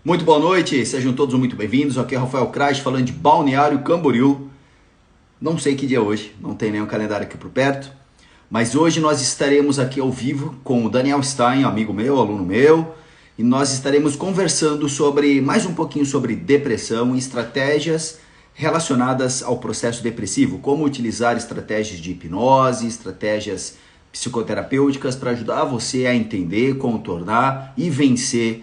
Muito boa noite, sejam todos muito bem-vindos. Aqui é Rafael Krais falando de Balneário Camboriú. Não sei que dia é hoje, não tem nenhum calendário aqui por perto, mas hoje nós estaremos aqui ao vivo com o Daniel Stein, amigo meu, aluno meu, e nós estaremos conversando sobre mais um pouquinho sobre depressão e estratégias relacionadas ao processo depressivo, como utilizar estratégias de hipnose, estratégias psicoterapêuticas para ajudar você a entender, contornar e vencer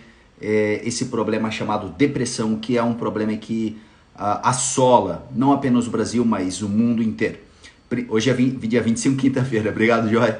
esse problema chamado depressão, que é um problema que assola não apenas o Brasil, mas o mundo inteiro. Hoje é dia 25, quinta-feira. Obrigado, Joy.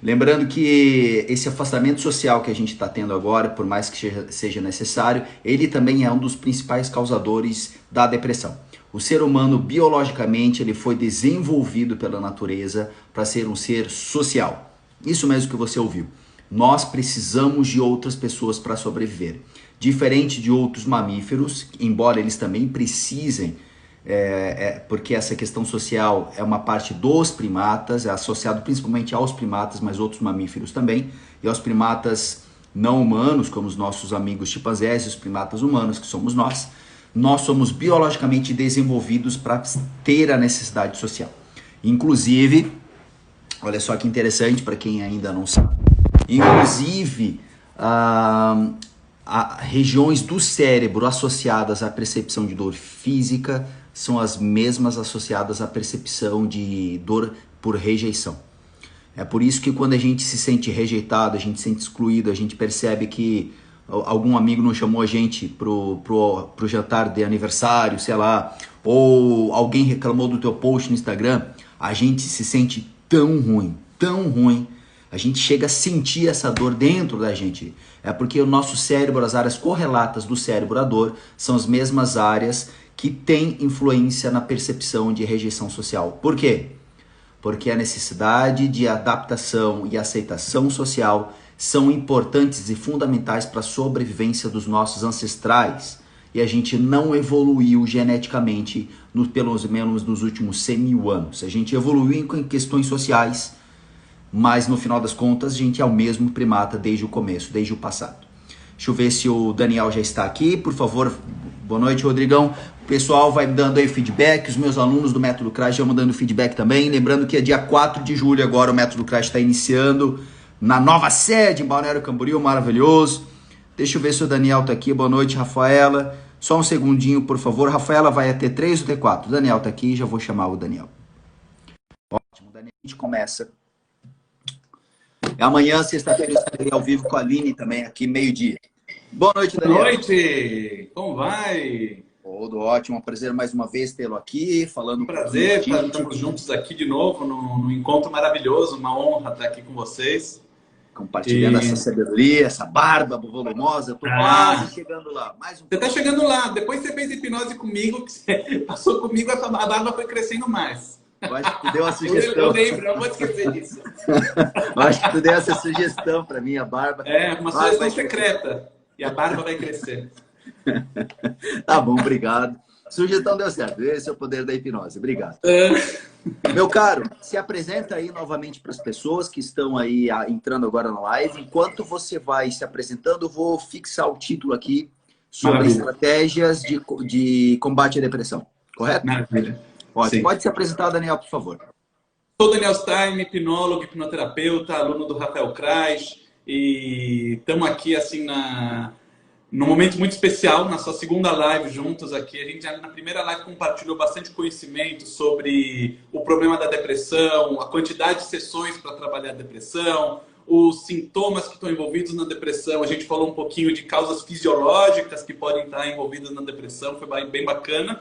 Lembrando que esse afastamento social que a gente está tendo agora, por mais que seja necessário, ele também é um dos principais causadores da depressão. O ser humano, biologicamente, ele foi desenvolvido pela natureza para ser um ser social. Isso mesmo que você ouviu. Nós precisamos de outras pessoas para sobreviver. Diferente de outros mamíferos, embora eles também precisem, porque essa questão social é uma parte dos primatas, é associado principalmente aos primatas, mas outros mamíferos também, e aos primatas não humanos, como os nossos amigos chimpanzés e os primatas humanos, que somos nós. Nós somos biologicamente desenvolvidos para ter a necessidade social. Inclusive, olha só que interessante para quem ainda não sabe, inclusive regiões do cérebro associadas à percepção de dor física são as mesmas associadas à percepção de dor por rejeição. É por isso que quando a gente se sente rejeitado, a gente se sente excluído, a gente percebe que algum amigo não chamou a gente pro jantar de aniversário, sei lá, ou alguém reclamou do teu post no Instagram, a gente se sente tão ruim, a gente chega a sentir essa dor dentro da gente. É porque o nosso cérebro, as áreas correlatas do cérebro à dor, são as mesmas áreas que têm influência na percepção de rejeição social. Por quê? Porque a necessidade de adaptação e aceitação social são importantes e fundamentais para a sobrevivência dos nossos ancestrais. E a gente não evoluiu geneticamente, pelo menos nos últimos 100 mil anos. A gente evoluiu em questões sociais, mas no final das contas a gente é o mesmo primata desde o começo, desde o passado. Deixa eu ver se o Daniel já está aqui, por favor. Boa noite, Rodrigão. O pessoal vai me dando aí feedback, os meus alunos do Método Krais já mandando feedback também. Lembrando que é dia 4 de julho agora o Método Krais está iniciando na nova sede em Balneário Camboriú, maravilhoso. Deixa eu ver se o Daniel está aqui. Boa noite, Rafaela. Só um segundinho, por favor. Rafaela vai a T3 ou T4? O Daniel está aqui, já vou chamar o Daniel. Ótimo, Daniel, a gente começa. Amanhã, sexta-feira, eu estarei ao vivo com a Aline também, aqui, meio-dia. Boa noite, Daniel. Boa noite! Como vai? Tudo ótimo, é um prazer mais uma vez tê-lo aqui, falando... Prazer, estamos juntos aqui de novo, num encontro maravilhoso, uma honra estar aqui com vocês. Compartilhando essa sabedoria, essa barba volumosa, eu tô quase chegando lá. Mais um... Você está chegando lá, depois você fez hipnose comigo, que você passou comigo, a barba foi crescendo mais. Eu acho que tu deu a sugestão. Eu lembro, não vou esquecer disso. Eu acho que tu deu essa sugestão para mim, a barba. É, uma sugestão secreta. E a barba vai crescer. Tá bom, obrigado. Sugestão deu certo. Esse é o poder da hipnose. Obrigado. Meu caro, se apresenta aí novamente para as pessoas que estão aí entrando agora na live. Enquanto você vai se apresentando, eu vou fixar o título aqui sobre Maravilha. Estratégias de combate à depressão. Correto? Maravilha. Pode se apresentar, Daniel, por favor. Sou Daniel Stein, hipnólogo, hipnoterapeuta, aluno do Rafael Krais. E estamos aqui assim num momento muito especial, na sua segunda live juntos aqui. A gente já na primeira live compartilhou bastante conhecimento sobre o problema da depressão, a quantidade de sessões para trabalhar a depressão, os sintomas que estão envolvidos na depressão. A gente falou um pouquinho de causas fisiológicas que podem estar envolvidas na depressão, foi bem bacana.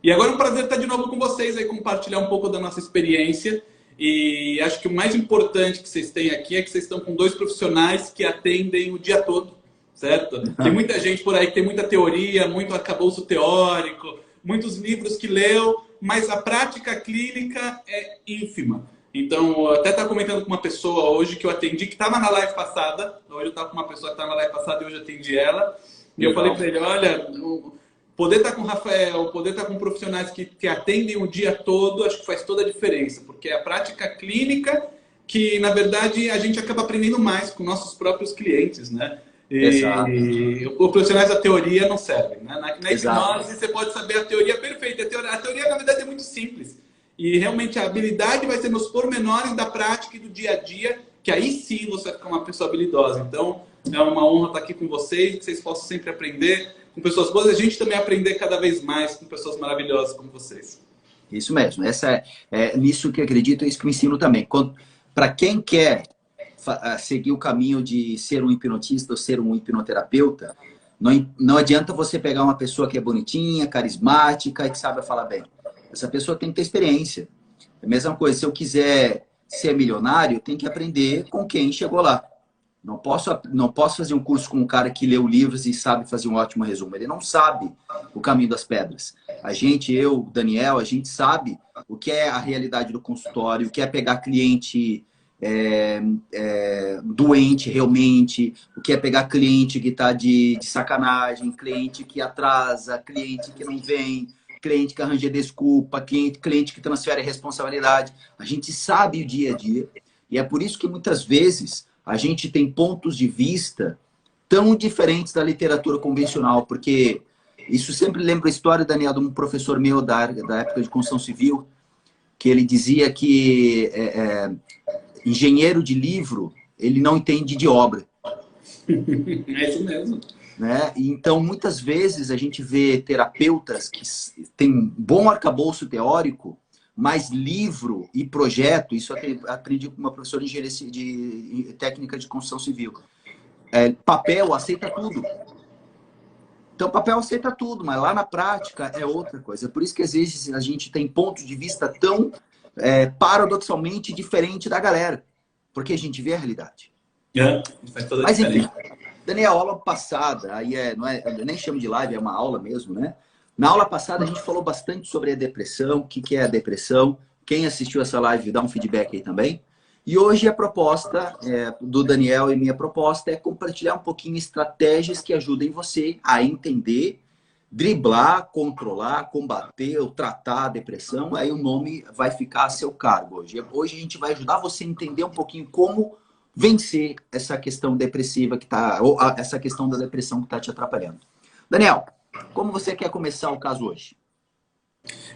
E agora é um prazer estar de novo com vocês aí, compartilhar um pouco da nossa experiência. E acho que o mais importante que vocês têm aqui é que vocês estão com dois profissionais que atendem o dia todo, certo? Tem muita gente por aí que tem muita teoria, muito arcabouço teórico, muitos livros que leu, mas a prática clínica é ínfima. Então, eu até estava comentando com uma pessoa hoje que eu atendi, que estava na live passada. Hoje eu estava com uma pessoa que estava na live passada e hoje eu atendi ela. E eu falei para ele, olha... Poder estar com o Rafael, poder estar com profissionais que atendem o dia todo, acho que faz toda a diferença. Porque é a prática clínica que, na verdade, a gente acaba aprendendo mais com nossos próprios clientes, né? Exato, E os profissionais da teoria não servem, né? Na exato. hipnose você pode saber a teoria perfeita. A teoria, na verdade, é muito simples. E realmente a habilidade vai ser nos pormenores da prática e do dia a dia, que aí sim você vai ficar uma pessoa habilidosa. Então, é uma honra estar aqui com vocês, que vocês possam sempre aprender com pessoas boas e a gente também aprender cada vez mais com pessoas maravilhosas como vocês. Isso mesmo. Essa é nisso que eu acredito, é isso que eu ensino também. Para quem quer seguir o caminho de ser um hipnotista ou ser um hipnoterapeuta, não adianta você pegar uma pessoa que é bonitinha, carismática e que sabe falar bem. Essa pessoa tem que ter experiência. É a mesma coisa, se eu quiser ser milionário, eu tenho que aprender com quem chegou lá. Não posso fazer um curso com um cara que leu livros e sabe fazer um ótimo resumo. Ele não sabe o caminho das pedras. A gente, eu, Daniel, a gente sabe o que é a realidade do consultório, o que é pegar cliente doente realmente, o que é pegar cliente que está de sacanagem, cliente que atrasa, cliente que não vem, cliente que arranja desculpa, cliente que transfere responsabilidade. A gente sabe o dia a dia e é por isso que muitas vezes a gente tem pontos de vista tão diferentes da literatura convencional, porque isso sempre lembra a história, Daniel, de um professor meu da época de construção civil, que ele dizia que engenheiro de livro, ele não entende de obra. É isso mesmo. Né? Então, muitas vezes a gente vê terapeutas que têm um bom arcabouço teórico, mas livro e projeto, isso eu aprendi com uma professora de engenharia de técnica de construção civil. Papel aceita tudo. Então, papel aceita tudo, mas lá na prática é outra coisa. Por isso que às vezes a gente tem pontos de vista tão paradoxalmente diferente da galera, porque a gente vê a realidade. Faz toda a Mas enfim, diferença. Daniel, aula passada, aí eu nem chamo de live, é uma aula mesmo, né? Na aula passada a gente falou bastante sobre a depressão, o que é a depressão. Quem assistiu essa live dá um feedback aí também. E hoje a proposta do Daniel e minha proposta é compartilhar um pouquinho estratégias que ajudem você a entender, driblar, controlar, combater ou tratar a depressão. Aí o nome vai ficar a seu cargo hoje. Hoje a gente vai ajudar você a entender um pouquinho como vencer essa questão depressiva ou essa questão da depressão que está te atrapalhando. Daniel, como você quer começar o caso hoje?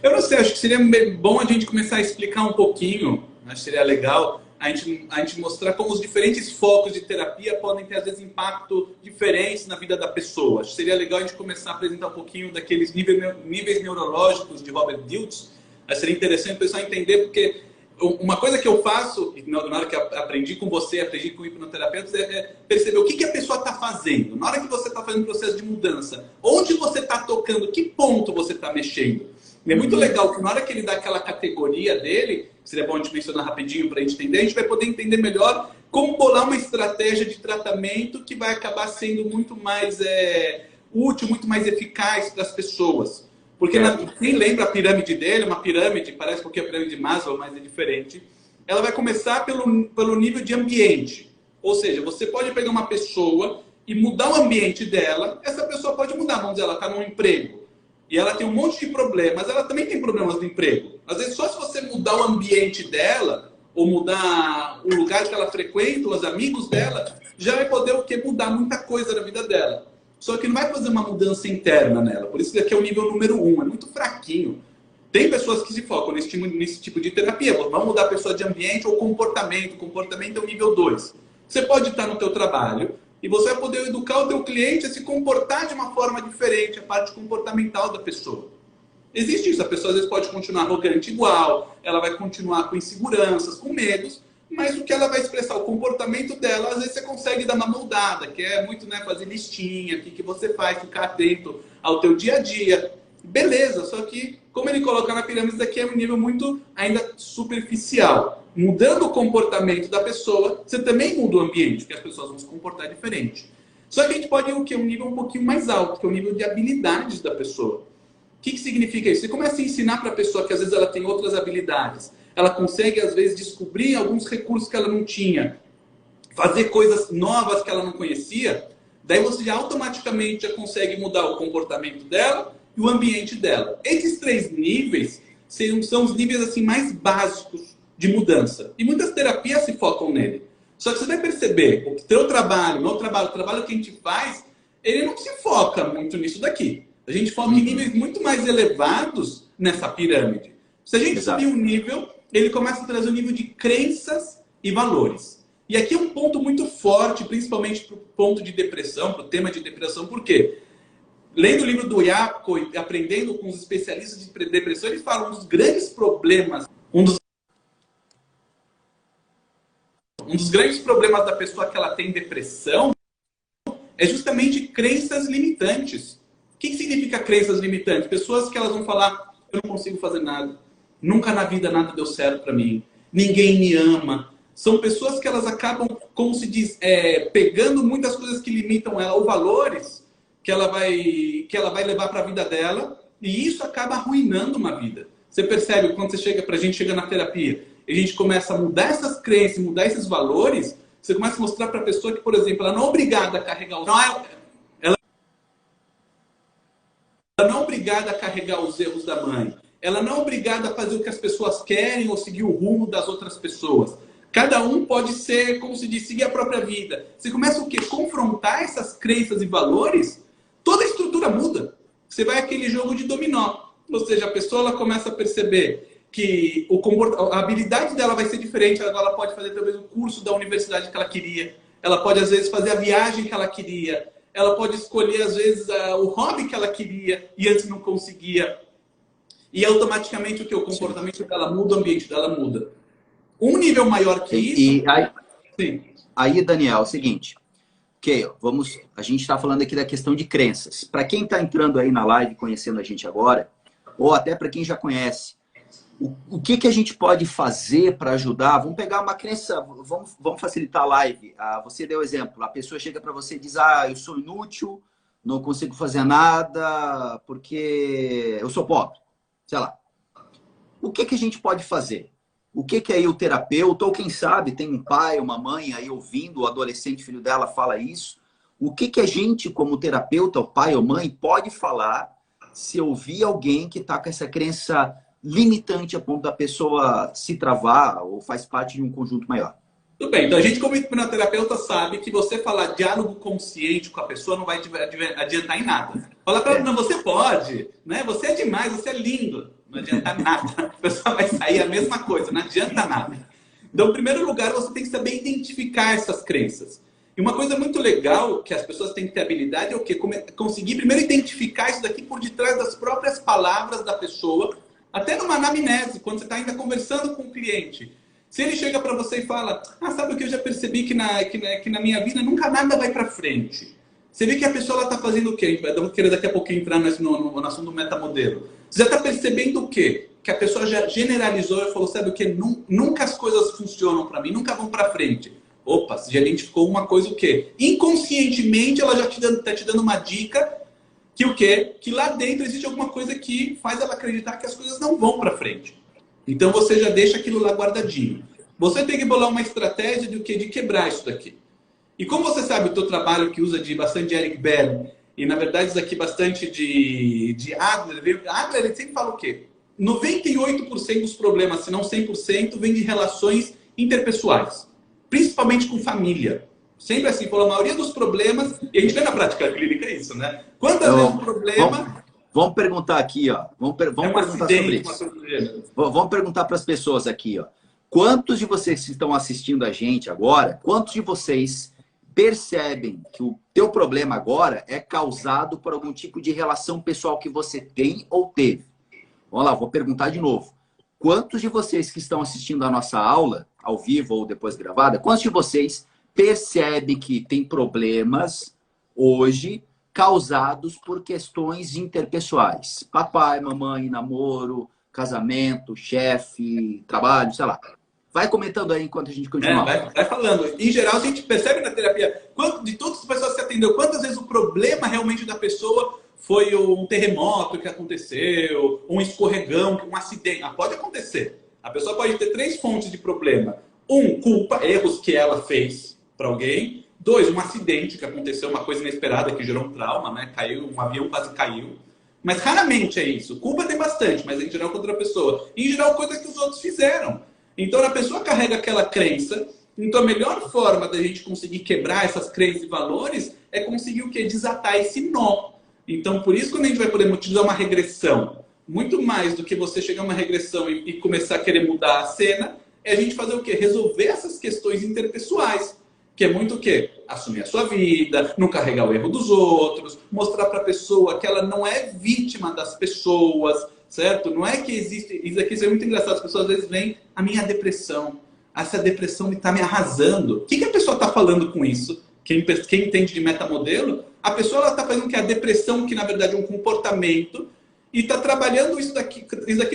Eu não sei, acho que seria bom a gente começar a explicar um pouquinho, acho que seria legal a gente mostrar como os diferentes focos de terapia podem ter, às vezes, impacto diferentes na vida da pessoa. Acho que seria legal a gente começar a apresentar um pouquinho daqueles níveis neurológicos de Robert Dilts. Seria interessante o pessoal entender, porque uma coisa que eu faço, na hora que eu aprendi com você, aprendi com o hipnoterapeuta, é perceber o que a pessoa está fazendo. Na hora que você está fazendo um processo de mudança, onde você está tocando, que ponto você está mexendo. E é muito legal que na hora que ele dá aquela categoria dele, seria bom a gente mencionar rapidinho para a gente entender, a gente vai poder entender melhor como bolar uma estratégia de tratamento que vai acabar sendo muito mais útil, muito mais eficaz para as pessoas. Porque quem lembra a pirâmide dele, uma pirâmide, parece um pouquinho a pirâmide de Maslow, mas é diferente. Ela vai começar pelo nível de ambiente. Ou seja, você pode pegar uma pessoa e mudar o ambiente dela, essa pessoa pode mudar, vamos dizer, ela está num emprego. E ela tem um monte de problemas, ela também tem problemas no emprego. Às vezes, só se você mudar o ambiente dela, ou mudar o lugar que ela frequenta, os amigos dela, já vai poder mudar muita coisa na vida dela. Só que não vai fazer uma mudança interna nela. Por isso que aqui é o nível número 1, é muito fraquinho. Tem pessoas que se focam nesse tipo de terapia. Vamos mudar a pessoa de ambiente ou comportamento. O comportamento é o nível 2. Você pode estar no teu trabalho e você vai poder educar o teu cliente a se comportar de uma forma diferente, a parte comportamental da pessoa. Existe isso. A pessoa às vezes pode continuar arrogante igual, ela vai continuar com inseguranças, com medos, mas o que ela vai expressar, o comportamento dela, às vezes você consegue dar uma moldada, que é muito, né, fazer listinha, o que você faz, ficar atento ao teu dia a dia. Beleza, só que como ele coloca na pirâmide, isso daqui é um nível muito ainda superficial. Mudando o comportamento da pessoa, você também muda o ambiente, porque as pessoas vão se comportar diferente. Só que a gente pode ir um nível um pouquinho mais alto, que é o nível de habilidades da pessoa. O que significa isso? Você começa a ensinar para a pessoa que às vezes ela tem outras habilidades. Ela consegue, às vezes, descobrir alguns recursos que ela não tinha. Fazer coisas novas que ela não conhecia. Daí você automaticamente já consegue mudar o comportamento dela e o ambiente dela. Esses 3 níveis são os níveis assim, mais básicos de mudança. E muitas terapias se focam nele. Só que você vai perceber, o teu trabalho, o trabalho que a gente faz, ele não se foca muito nisso daqui. A gente foca em níveis muito mais elevados nessa pirâmide. Se a gente subir um nível, ele começa a trazer um nível de crenças e valores. E aqui é um ponto muito forte, principalmente para o ponto de depressão, para o tema de depressão. Por quê? Lendo o livro do Yapko e aprendendo com os especialistas de depressão, eles falam um dos grandes problemas, um dos grandes problemas da pessoa que ela tem depressão é justamente crenças limitantes. O que significa crenças limitantes? Pessoas que elas vão falar, eu não consigo fazer nada, nunca na vida nada deu certo para mim, ninguém me ama. São pessoas que elas acabam, como se diz, pegando muitas coisas que limitam ela, ou valores que ela vai levar para a vida dela, e isso acaba arruinando uma vida. Você percebe quando a gente chega na terapia, e a gente começa a mudar essas crenças, mudar esses valores, você começa a mostrar para a pessoa que, por exemplo, ela não é obrigada a carregar ela não é obrigada a carregar os erros da mãe. Ela não é obrigada a fazer o que as pessoas querem ou seguir o rumo das outras pessoas. Cada um pode ser, como se diz, seguir a própria vida. Você começa o quê? Confrontar essas crenças e valores, toda a estrutura muda. Você vai àquele jogo de dominó. Ou seja, a pessoa ela começa a perceber que a habilidade dela vai ser diferente. Ela pode fazer talvez o curso da universidade que ela queria. Ela pode, às vezes, fazer a viagem que ela queria. Ela pode escolher, às vezes, o hobby que ela queria e antes não conseguia. E automaticamente o comportamento dela muda, o ambiente dela muda. Um nível maior que isso... Aí, Daniel, é o seguinte. A gente está falando aqui da questão de crenças. Para quem está entrando aí na live, conhecendo a gente agora, ou até para quem já conhece, o que a gente pode fazer para ajudar? Vamos pegar uma crença, vamos facilitar a live. Você deu exemplo, a pessoa chega para você e diz, eu sou inútil, não consigo fazer nada porque eu sou pobre. Sei lá. O que a gente pode fazer? O que aí o terapeuta, ou quem sabe tem um pai, uma mãe aí ouvindo, o adolescente, filho dela fala isso. O que a gente, como terapeuta, o pai ou mãe, pode falar se ouvir alguém que está com essa crença limitante a ponto da pessoa se travar ou faz parte de um conjunto maior? Tudo bem, então a gente como hipnoterapeuta sabe que você falar diálogo consciente com a pessoa não vai adiantar em nada. Fala para ela, não, você pode, né? Você é demais, você é lindo. Não adianta nada. A pessoa vai sair a mesma coisa, não adianta nada. Então, em primeiro lugar, você tem que saber identificar essas crenças. E uma coisa muito legal que as pessoas têm que ter habilidade é o quê? Conseguir primeiro identificar isso daqui por detrás das próprias palavras da pessoa, até numa anamnese, quando você está ainda conversando com o cliente. Se ele chega para você e fala, sabe o que eu já percebi que na minha vida nunca nada vai para frente. Você vê que a pessoa está fazendo o quê? Vamos querer daqui a pouquinho entrar no assunto do metamodelo. Você já está percebendo o quê? Que a pessoa já generalizou e falou, sabe o quê? Nunca as coisas funcionam para mim, nunca vão para frente. Opa, você já identificou uma coisa o quê? Inconscientemente ela já está te dando uma dica que o quê? Que lá dentro existe alguma coisa que faz ela acreditar que as coisas não vão para frente. Então você já deixa aquilo lá guardadinho. Você tem que bolar uma estratégia de o quê? De quebrar isso daqui. E como você sabe o teu trabalho que usa bastante de Eric Berne, e na verdade isso aqui bastante de Adler, Adler ele sempre fala o quê? 98% dos problemas, se não 100%, vem de relações interpessoais. Principalmente com família. Sempre assim, falou a maioria dos problemas, e a gente vê na prática clínica isso, né? Quantas vezes o problema... Vamos perguntar aqui, ó. Vamos perguntar sobre isso. Vamos perguntar para as pessoas aqui, ó. Quantos de vocês que estão assistindo a gente agora, quantos de vocês percebem que o teu problema agora é causado por algum tipo de relação pessoal que você tem ou teve? Vamos lá, vou perguntar de novo. Quantos de vocês que estão assistindo a nossa aula, ao vivo ou depois gravada, quantos de vocês percebem que tem problemas hoje causados por questões interpessoais? Papai, mamãe, namoro, casamento, chefe, trabalho, sei lá. Vai comentando aí enquanto a gente continua. Vai falando. Em geral, a gente percebe na terapia, de todas as pessoas que você atendeu, quantas vezes o problema realmente da pessoa foi um terremoto que aconteceu, um escorregão, um acidente. Pode acontecer. A pessoa pode ter 3 fontes de problema. 1, culpa, erros que ela fez para alguém. 2, um acidente que aconteceu, uma coisa inesperada que gerou um trauma, né? Caiu, um avião quase caiu. Mas raramente é isso. Culpa tem bastante, mas em geral contra a pessoa. Em geral, coisas que os outros fizeram. Então a pessoa carrega aquela crença Então, a melhor forma da gente conseguir quebrar essas crenças e valores é conseguir o quê? Desatar esse nó. Então, por isso, quando a gente vai poder utilizar uma regressão, muito mais do que você chegar a uma regressão e começar a querer mudar a cena, é a gente fazer o quê? Resolver essas questões interpessoais. Que é muito o quê? Assumir a sua vida, não carregar o erro dos outros, mostrar para a pessoa que ela não é vítima das pessoas, certo? Não é que existe... Isso aqui é muito engraçado, as pessoas às vezes veem a minha depressão. Essa depressão está me arrasando. O que a pessoa está falando com isso? Quem entende de metamodelo, a pessoa está fazendo que a depressão, que na verdade é um comportamento, e está trabalhando isso daqui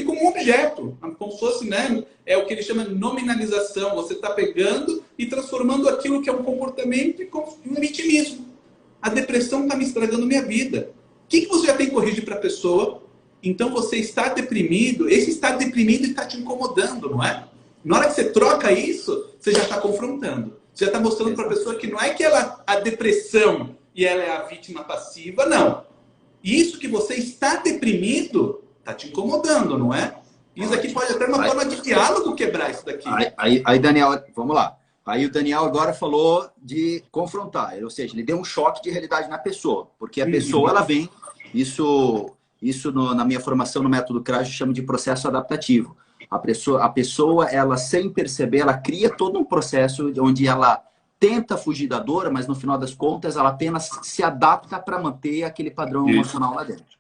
como um objeto, como se fosse, né? É o que ele chama de nominalização. Você está pegando e transformando aquilo que é um comportamento em um vitimismo. A depressão está me estragando minha vida. O que você já tem que corrigir para a pessoa? Então você está deprimido, esse está deprimido e está te incomodando, não é? Na hora que você troca isso, você já está confrontando. Você já está mostrando para a pessoa que não é que ela a depressão e ela é a vítima passiva, não. Isso que você está deprimido está te incomodando, não é? Isso aqui pode até uma forma de diálogo quebrar isso daqui. Aí, Daniel, vamos lá. Aí o Daniel agora falou de confrontar, ou seja, ele deu um choque de realidade na pessoa, porque a pessoa, ela vem, isso na minha formação no método CRAS eu chamo de processo adaptativo. A pessoa, ela sem perceber, ela cria todo um processo onde ela tenta fugir da dor, mas no final das contas ela apenas se adapta para manter aquele padrão emocional lá dentro.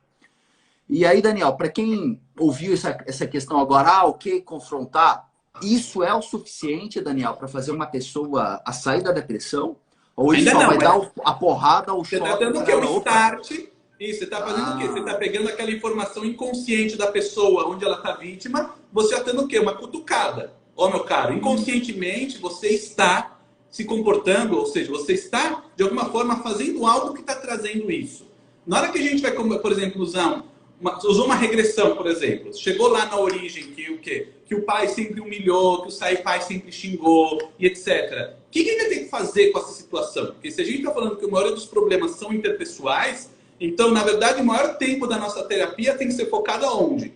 E aí, Daniel, para quem ouviu essa questão agora, o que confrontar? Isso é o suficiente, Daniel, para fazer uma pessoa a sair da depressão? Ou isso só vai dar a porrada ou o choque? Você está dando o que? O start. Isso, você está fazendo o quê? Você está pegando aquela informação inconsciente da pessoa onde ela está vítima, você está dando o quê? Uma cutucada. Ó, meu caro, inconscientemente você está se comportando, ou seja, você está, de alguma forma, fazendo algo que está trazendo isso. Na hora que a gente vai, por exemplo, usou uma regressão, por exemplo, chegou lá na origem que o quê? Que o pai sempre humilhou, que o pai sempre xingou, e etc. O que a gente tem que fazer com essa situação? Porque se a gente está falando que a maioria dos problemas são interpessoais, então, na verdade, o maior tempo da nossa terapia tem que ser focado aonde?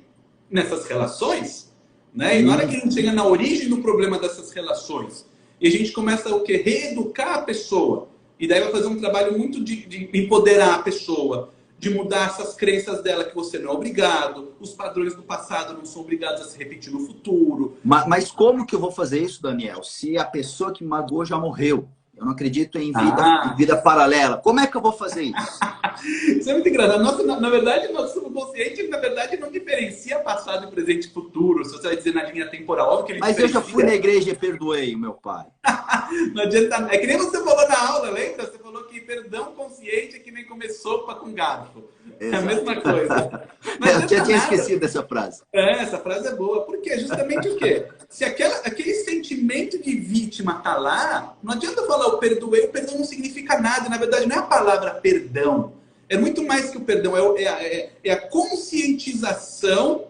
Nessas relações, né? E na hora que a gente chega na origem do problema dessas relações, e a gente começa o quê? Reeducar a pessoa. E daí vai fazer um trabalho muito de empoderar a pessoa, de mudar essas crenças dela que você não é obrigado, os padrões do passado não são obrigados a se repetir no futuro. Mas como que eu vou fazer isso, Daniel? Se a pessoa que me magoou já morreu? Eu não acredito em vida paralela. Como é que eu vou fazer isso? Isso é muito engraçado. Na verdade, nosso subconsciente, na verdade, não diferencia passado, presente e futuro. Se você vai dizer na linha temporal, óbvio que ele Mas diferencia. eu já fui na igreja e perdoei o meu pai. Não adianta. É que nem você falou na aula, lembra? Você falou que perdão consciente é que nem comer sopa com garfo. É a mesma coisa. Eu tinha esquecido dessa frase. Essa frase é boa. Por quê? Justamente o quê? Se aquele sentimento de vítima tá lá, não adianta eu falar o perdão não significa nada. Na verdade, não é a palavra perdão. É muito mais que o perdão. É a conscientização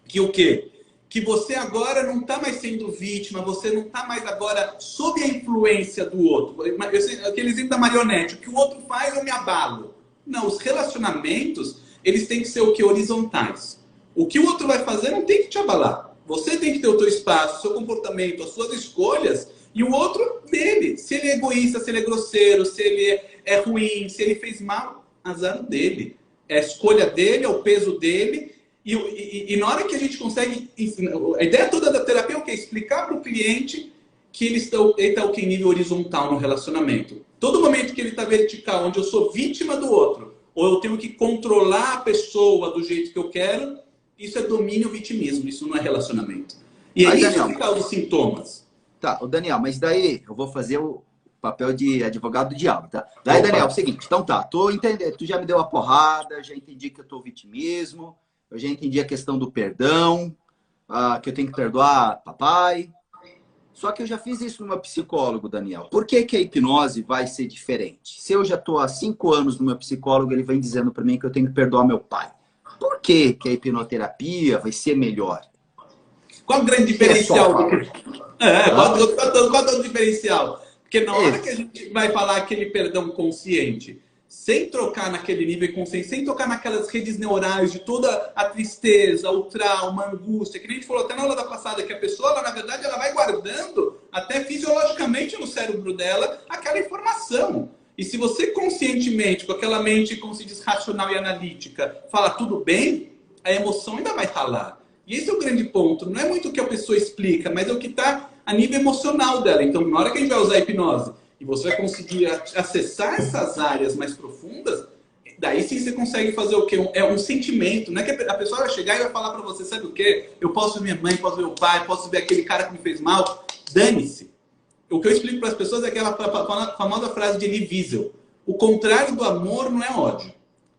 que o quê? Que você agora não está mais sendo vítima, você não está mais agora sob a influência do outro. Aquele exemplo da marionete, o que o outro faz eu me abalo. Não, os relacionamentos, eles têm que ser o que? Horizontais. O que o outro vai fazer não tem que te abalar. Você tem que ter o teu espaço, o seu comportamento, as suas escolhas, e o outro dele. Se ele é egoísta, se ele é grosseiro, se ele é ruim, se ele fez mal, azar dele. É a escolha dele, é o peso dele. E na hora que a gente consegue ensinar, a ideia toda da terapia é o quê? Explicar para o cliente que ele está em nível horizontal no relacionamento. Todo momento que ele está vertical, onde eu sou vítima do outro, ou eu tenho que controlar a pessoa do jeito que eu quero, isso é domínio vitimismo, isso não é relacionamento. E é isso que causa os sintomas. Tá, o Daniel, mas daí eu vou fazer o papel de advogado do diabo, tá? Daí, Daniel, é o seguinte, então tá, tô entendendo, tu já me deu a porrada, já entendi que eu tô vitimismo, eu já entendi a questão do perdão, que eu tenho que perdoar papai. Só que eu já fiz isso no meu psicólogo, Daniel. Por que a hipnose vai ser diferente? Se eu já estou há 5 anos no meu psicólogo, ele vem dizendo para mim que eu tenho que perdoar meu pai. Por que a hipnoterapia vai ser melhor? Qual o grande diferencial? Qual é o diferencial? Porque na hora que a gente vai falar aquele perdão consciente, sem trocar naquele nível inconsciente, sem tocar naquelas redes neurais de toda a tristeza, o trauma, a angústia, que a gente falou até na aula da passada, que a pessoa, ela, na verdade, ela vai guardando até fisiologicamente no cérebro dela aquela informação. E se você conscientemente, com aquela mente, como se diz, racional e analítica, fala tudo bem, a emoção ainda vai estar lá. E esse é o grande ponto. Não é muito o que a pessoa explica, mas é o que está a nível emocional dela. Então, na hora que a gente vai usar a hipnose e você vai conseguir acessar essas áreas mais profundas, daí sim você consegue fazer o quê? É um sentimento. Não é que a pessoa vai chegar e vai falar para você, sabe o quê? Eu posso ver minha mãe, posso ver o pai, posso ver aquele cara que me fez mal. Dane-se. O que eu explico para as pessoas é aquela famosa frase de Elie Wiesel. O contrário do amor não é ódio.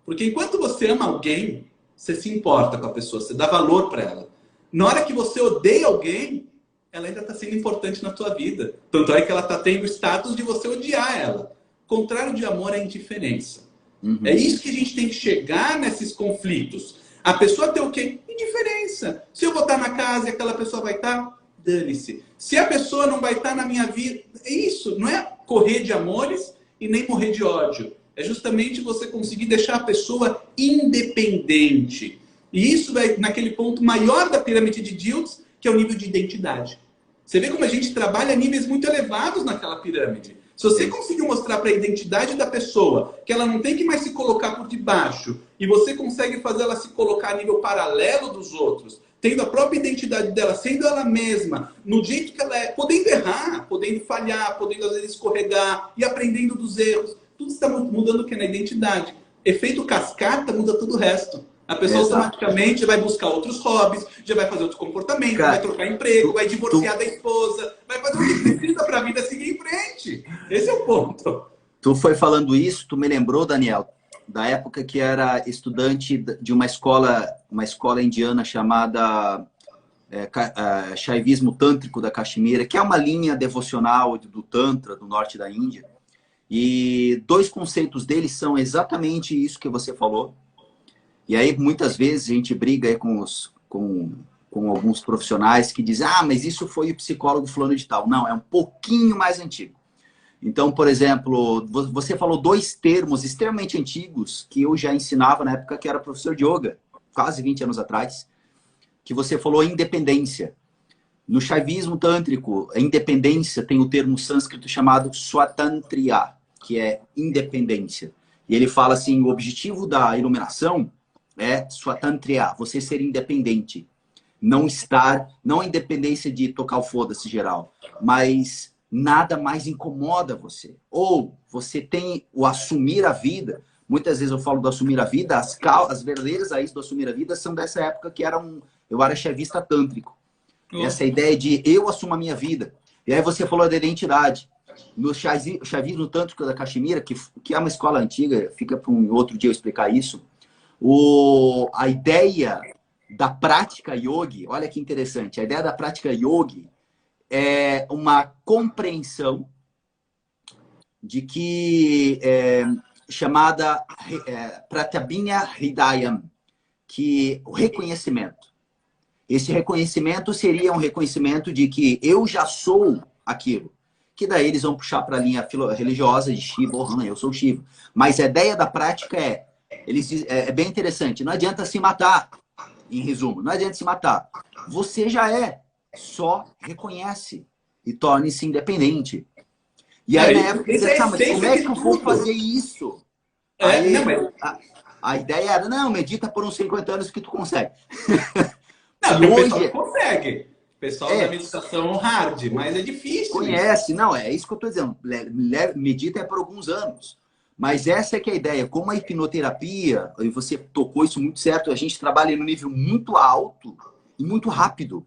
Porque enquanto você ama alguém, você se importa com a pessoa, você dá valor para ela. Na hora que você odeia alguém, ela ainda está sendo importante na tua vida. Tanto é que ela está tendo o status de você odiar ela. O contrário de amor é indiferença. Uhum. É isso que a gente tem que chegar nesses conflitos. A pessoa tem o quê? Indiferença. Se eu vou estar na casa e aquela pessoa vai estar, dane-se. Se a pessoa não vai estar na minha vida, é isso. Não é correr de amores e nem morrer de ódio. É justamente você conseguir deixar a pessoa independente. E isso vai naquele ponto maior da pirâmide de Dilts, que é o nível de identidade. Você vê como a gente trabalha a níveis muito elevados naquela pirâmide. Se você conseguir mostrar para a identidade da pessoa que ela não tem que mais se colocar por debaixo, e você consegue fazer ela se colocar a nível paralelo dos outros, tendo a própria identidade dela, sendo ela mesma, no jeito que ela é, podendo errar, podendo falhar, podendo às vezes escorregar e aprendendo dos erros. Tudo está mudando o que? Na identidade. Efeito cascata muda tudo o resto. A pessoa automaticamente vai buscar outros hobbies, já vai fazer outro comportamento, vai trocar emprego, vai divorciar da esposa, vai fazer o que precisa para a vida seguir em frente. Esse é o ponto. Tu foi falando isso, tu me lembrou, Daniel, da época que era estudante de uma escola indiana chamada Shaivismo Tântrico da Caxemira, que é uma linha devocional do Tantra, do norte da Índia. E dois conceitos deles são exatamente isso que você falou. E aí, muitas vezes, a gente briga aí com alguns profissionais que dizem, mas isso foi o psicólogo fulano de tal. Não, é um pouquinho mais antigo. Então, por exemplo, você falou dois termos extremamente antigos que eu já ensinava na época que era professor de yoga, quase 20 anos atrás, que você falou independência. No Shaivismo Tântrico, a independência tem o termo sânscrito chamado Swatantriya, que é independência. E ele fala assim, o objetivo da iluminação é Swatantriya, você ser independente. Não a independência de tocar o foda-se geral, mas nada mais incomoda você. Ou você tem o assumir a vida. Muitas vezes eu falo do assumir a vida, as verdadeiras raízes do assumir a vida são dessa época que eu era chavista tântrico. Essa ideia de eu assumo a minha vida. E aí você falou da identidade. No Chavismo Tântrico da Caxemira, que é uma escola antiga, fica para um outro dia eu explicar isso. A ideia da prática yogi, olha que interessante, a ideia da prática yogi é uma compreensão de que chamada Pratyabhina Hridayam, que o reconhecimento. Esse reconhecimento seria um reconhecimento de que eu já sou aquilo. Que daí eles vão puxar para a linha religiosa de Shiva, eu sou Shiva. Mas a ideia da prática é bem interessante. Não adianta se matar, em resumo. Não adianta se matar. Você já é. Só reconhece e torne-se independente. E aí, na época, mas como é que eu vou fazer isso? Aí, a ideia era, medita por uns 50 anos que tu consegue. Não, hoje... o pessoal consegue. O pessoal da meditação hard, mas é difícil. Conhece, é isso que eu estou dizendo. Medita por alguns anos. Mas essa é que é a ideia. Como a hipnoterapia, e você tocou isso muito certo, a gente trabalha no nível muito alto e muito rápido.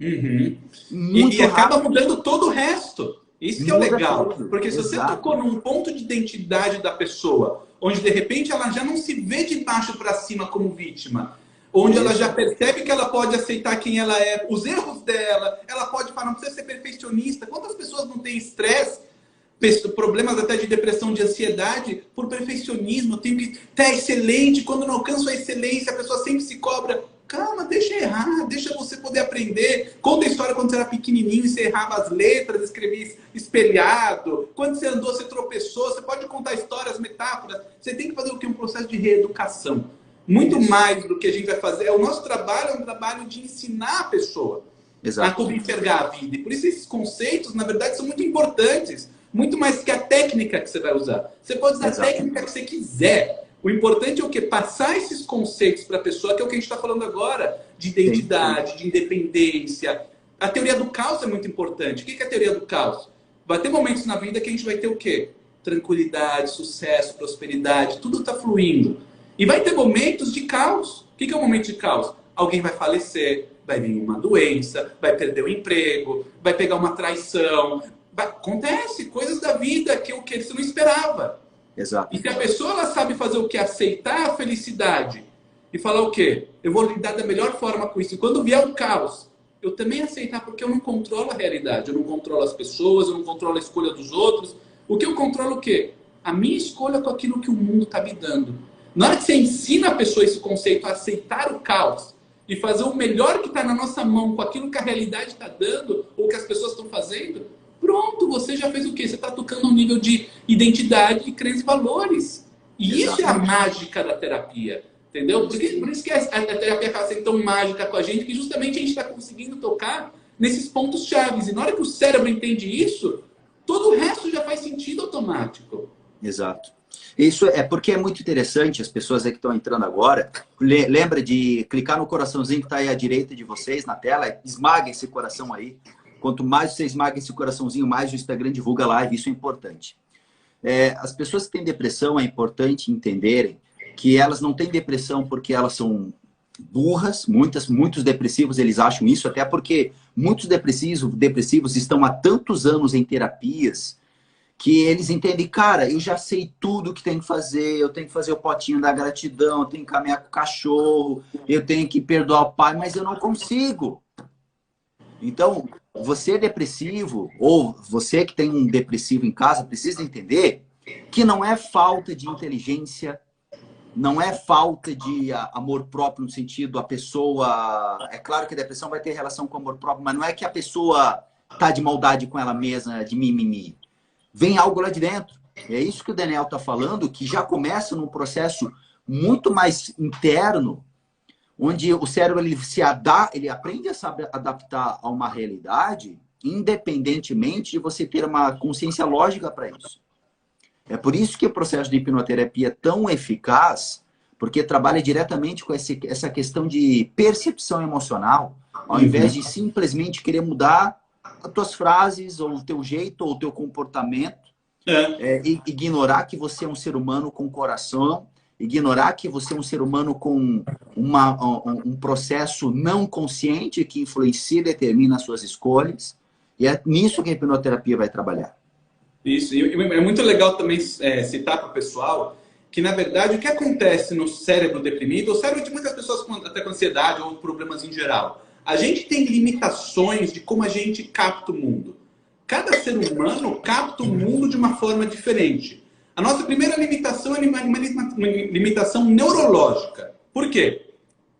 Uhum. E acaba mudando todo o resto. Isso que é o legal. Porque se você tocou num ponto de identidade da pessoa, onde de repente ela já não se vê de baixo para cima como vítima, onde ela já percebe que ela pode aceitar quem ela é, os erros dela, ela pode falar, não precisa ser perfeccionista. Quantas pessoas não têm estresse, problemas até de depressão, de ansiedade, por perfeccionismo? Eu tenho que estar excelente, quando não alcanço a excelência, a pessoa sempre se cobra. Calma, deixa errar, deixa você poder aprender. Conta a história quando você era pequenininho e você errava as letras, escrevia espelhado. Quando você andou, você tropeçou. Você pode contar histórias, metáforas. Você tem que fazer o quê? Um processo de reeducação. Muito mais do que a gente vai fazer. O nosso trabalho é um trabalho de ensinar a pessoa a como enxergar a vida. E por isso esses conceitos, na verdade, são muito importantes. Muito mais que a técnica que você vai usar. Você pode usar a técnica que você quiser. O importante é o quê? Passar esses conceitos para a pessoa, que é o que a gente está falando agora, de identidade, de independência. A teoria do caos é muito importante. O que é a teoria do caos? Vai ter momentos na vida que a gente vai ter o quê? Tranquilidade, sucesso, prosperidade, tudo está fluindo. E vai ter momentos de caos. O que é um momento de caos? Alguém vai falecer, vai vir uma doença, vai perder o emprego, vai pegar uma traição. Acontece coisas da vida que você não esperava. Exato. E se a pessoa ela sabe fazer o que? Aceitar a felicidade e falar o quê? Eu vou lidar da melhor forma com isso. E quando vier o caos, eu também aceitar, porque eu não controlo a realidade. Eu não controlo as pessoas, eu não controlo a escolha dos outros. O que eu controlo o quê? A minha escolha com aquilo que o mundo está me dando. Na hora que você ensina a pessoa esse conceito a aceitar o caos e fazer o melhor que está na nossa mão com aquilo que a realidade está dando ou que as pessoas estão fazendo, pronto, você já fez o quê? Você está tocando um nível de identidade, crença e valores. E isso é a mágica da terapia, entendeu? Por isso que a terapia acaba sendo tão mágica com a gente, que justamente a gente está conseguindo tocar nesses pontos chaves. E na hora que o cérebro entende isso, todo o resto já faz sentido automático. Exato. Isso é porque é muito interessante, as pessoas aí que estão entrando agora, lembra de clicar no coraçãozinho que está aí à direita de vocês, na tela, esmaga esse coração aí. Quanto mais você esmaga esse coraçãozinho, mais o Instagram divulga live, isso é importante. As pessoas que têm depressão, é importante entenderem que elas não têm depressão porque elas são burras, muitos depressivos eles acham isso, até porque muitos depressivos estão há tantos anos em terapias que eles entendem, cara, eu já sei tudo que tem que fazer, eu tenho que fazer o potinho da gratidão, eu tenho que caminhar com o cachorro, eu tenho que perdoar o pai, mas eu não consigo. Então, você é depressivo, ou você que tem um depressivo em casa, precisa entender que não é falta de inteligência, não é falta de amor próprio no sentido, a pessoa... É claro que a depressão vai ter relação com amor próprio, mas não é que a pessoa tá de maldade com ela mesma, de mimimi. Vem algo lá de dentro. É isso que o Daniel está falando, que já começa num processo muito mais interno, onde o cérebro ele aprende a saber adaptar a uma realidade, independentemente de você ter uma consciência lógica para isso. É por isso que o processo de hipnoterapia é tão eficaz, porque trabalha diretamente com essa questão de percepção emocional, ao invés de simplesmente querer mudar as tuas frases, ou o teu jeito, ou o teu comportamento, ignorar que você é um ser humano com coração, ignorar que você é um ser humano com um processo não consciente que influencia e determina as suas escolhas. E é nisso que a hipnoterapia vai trabalhar. Isso. E é muito legal também citar para o pessoal que, na verdade, o que acontece no cérebro deprimido, o cérebro de muitas pessoas até com ansiedade ou problemas em geral, a gente tem limitações de como a gente capta o mundo. Cada ser humano capta o mundo de uma forma diferente. A nossa primeira limitação é uma limitação neurológica. Por quê?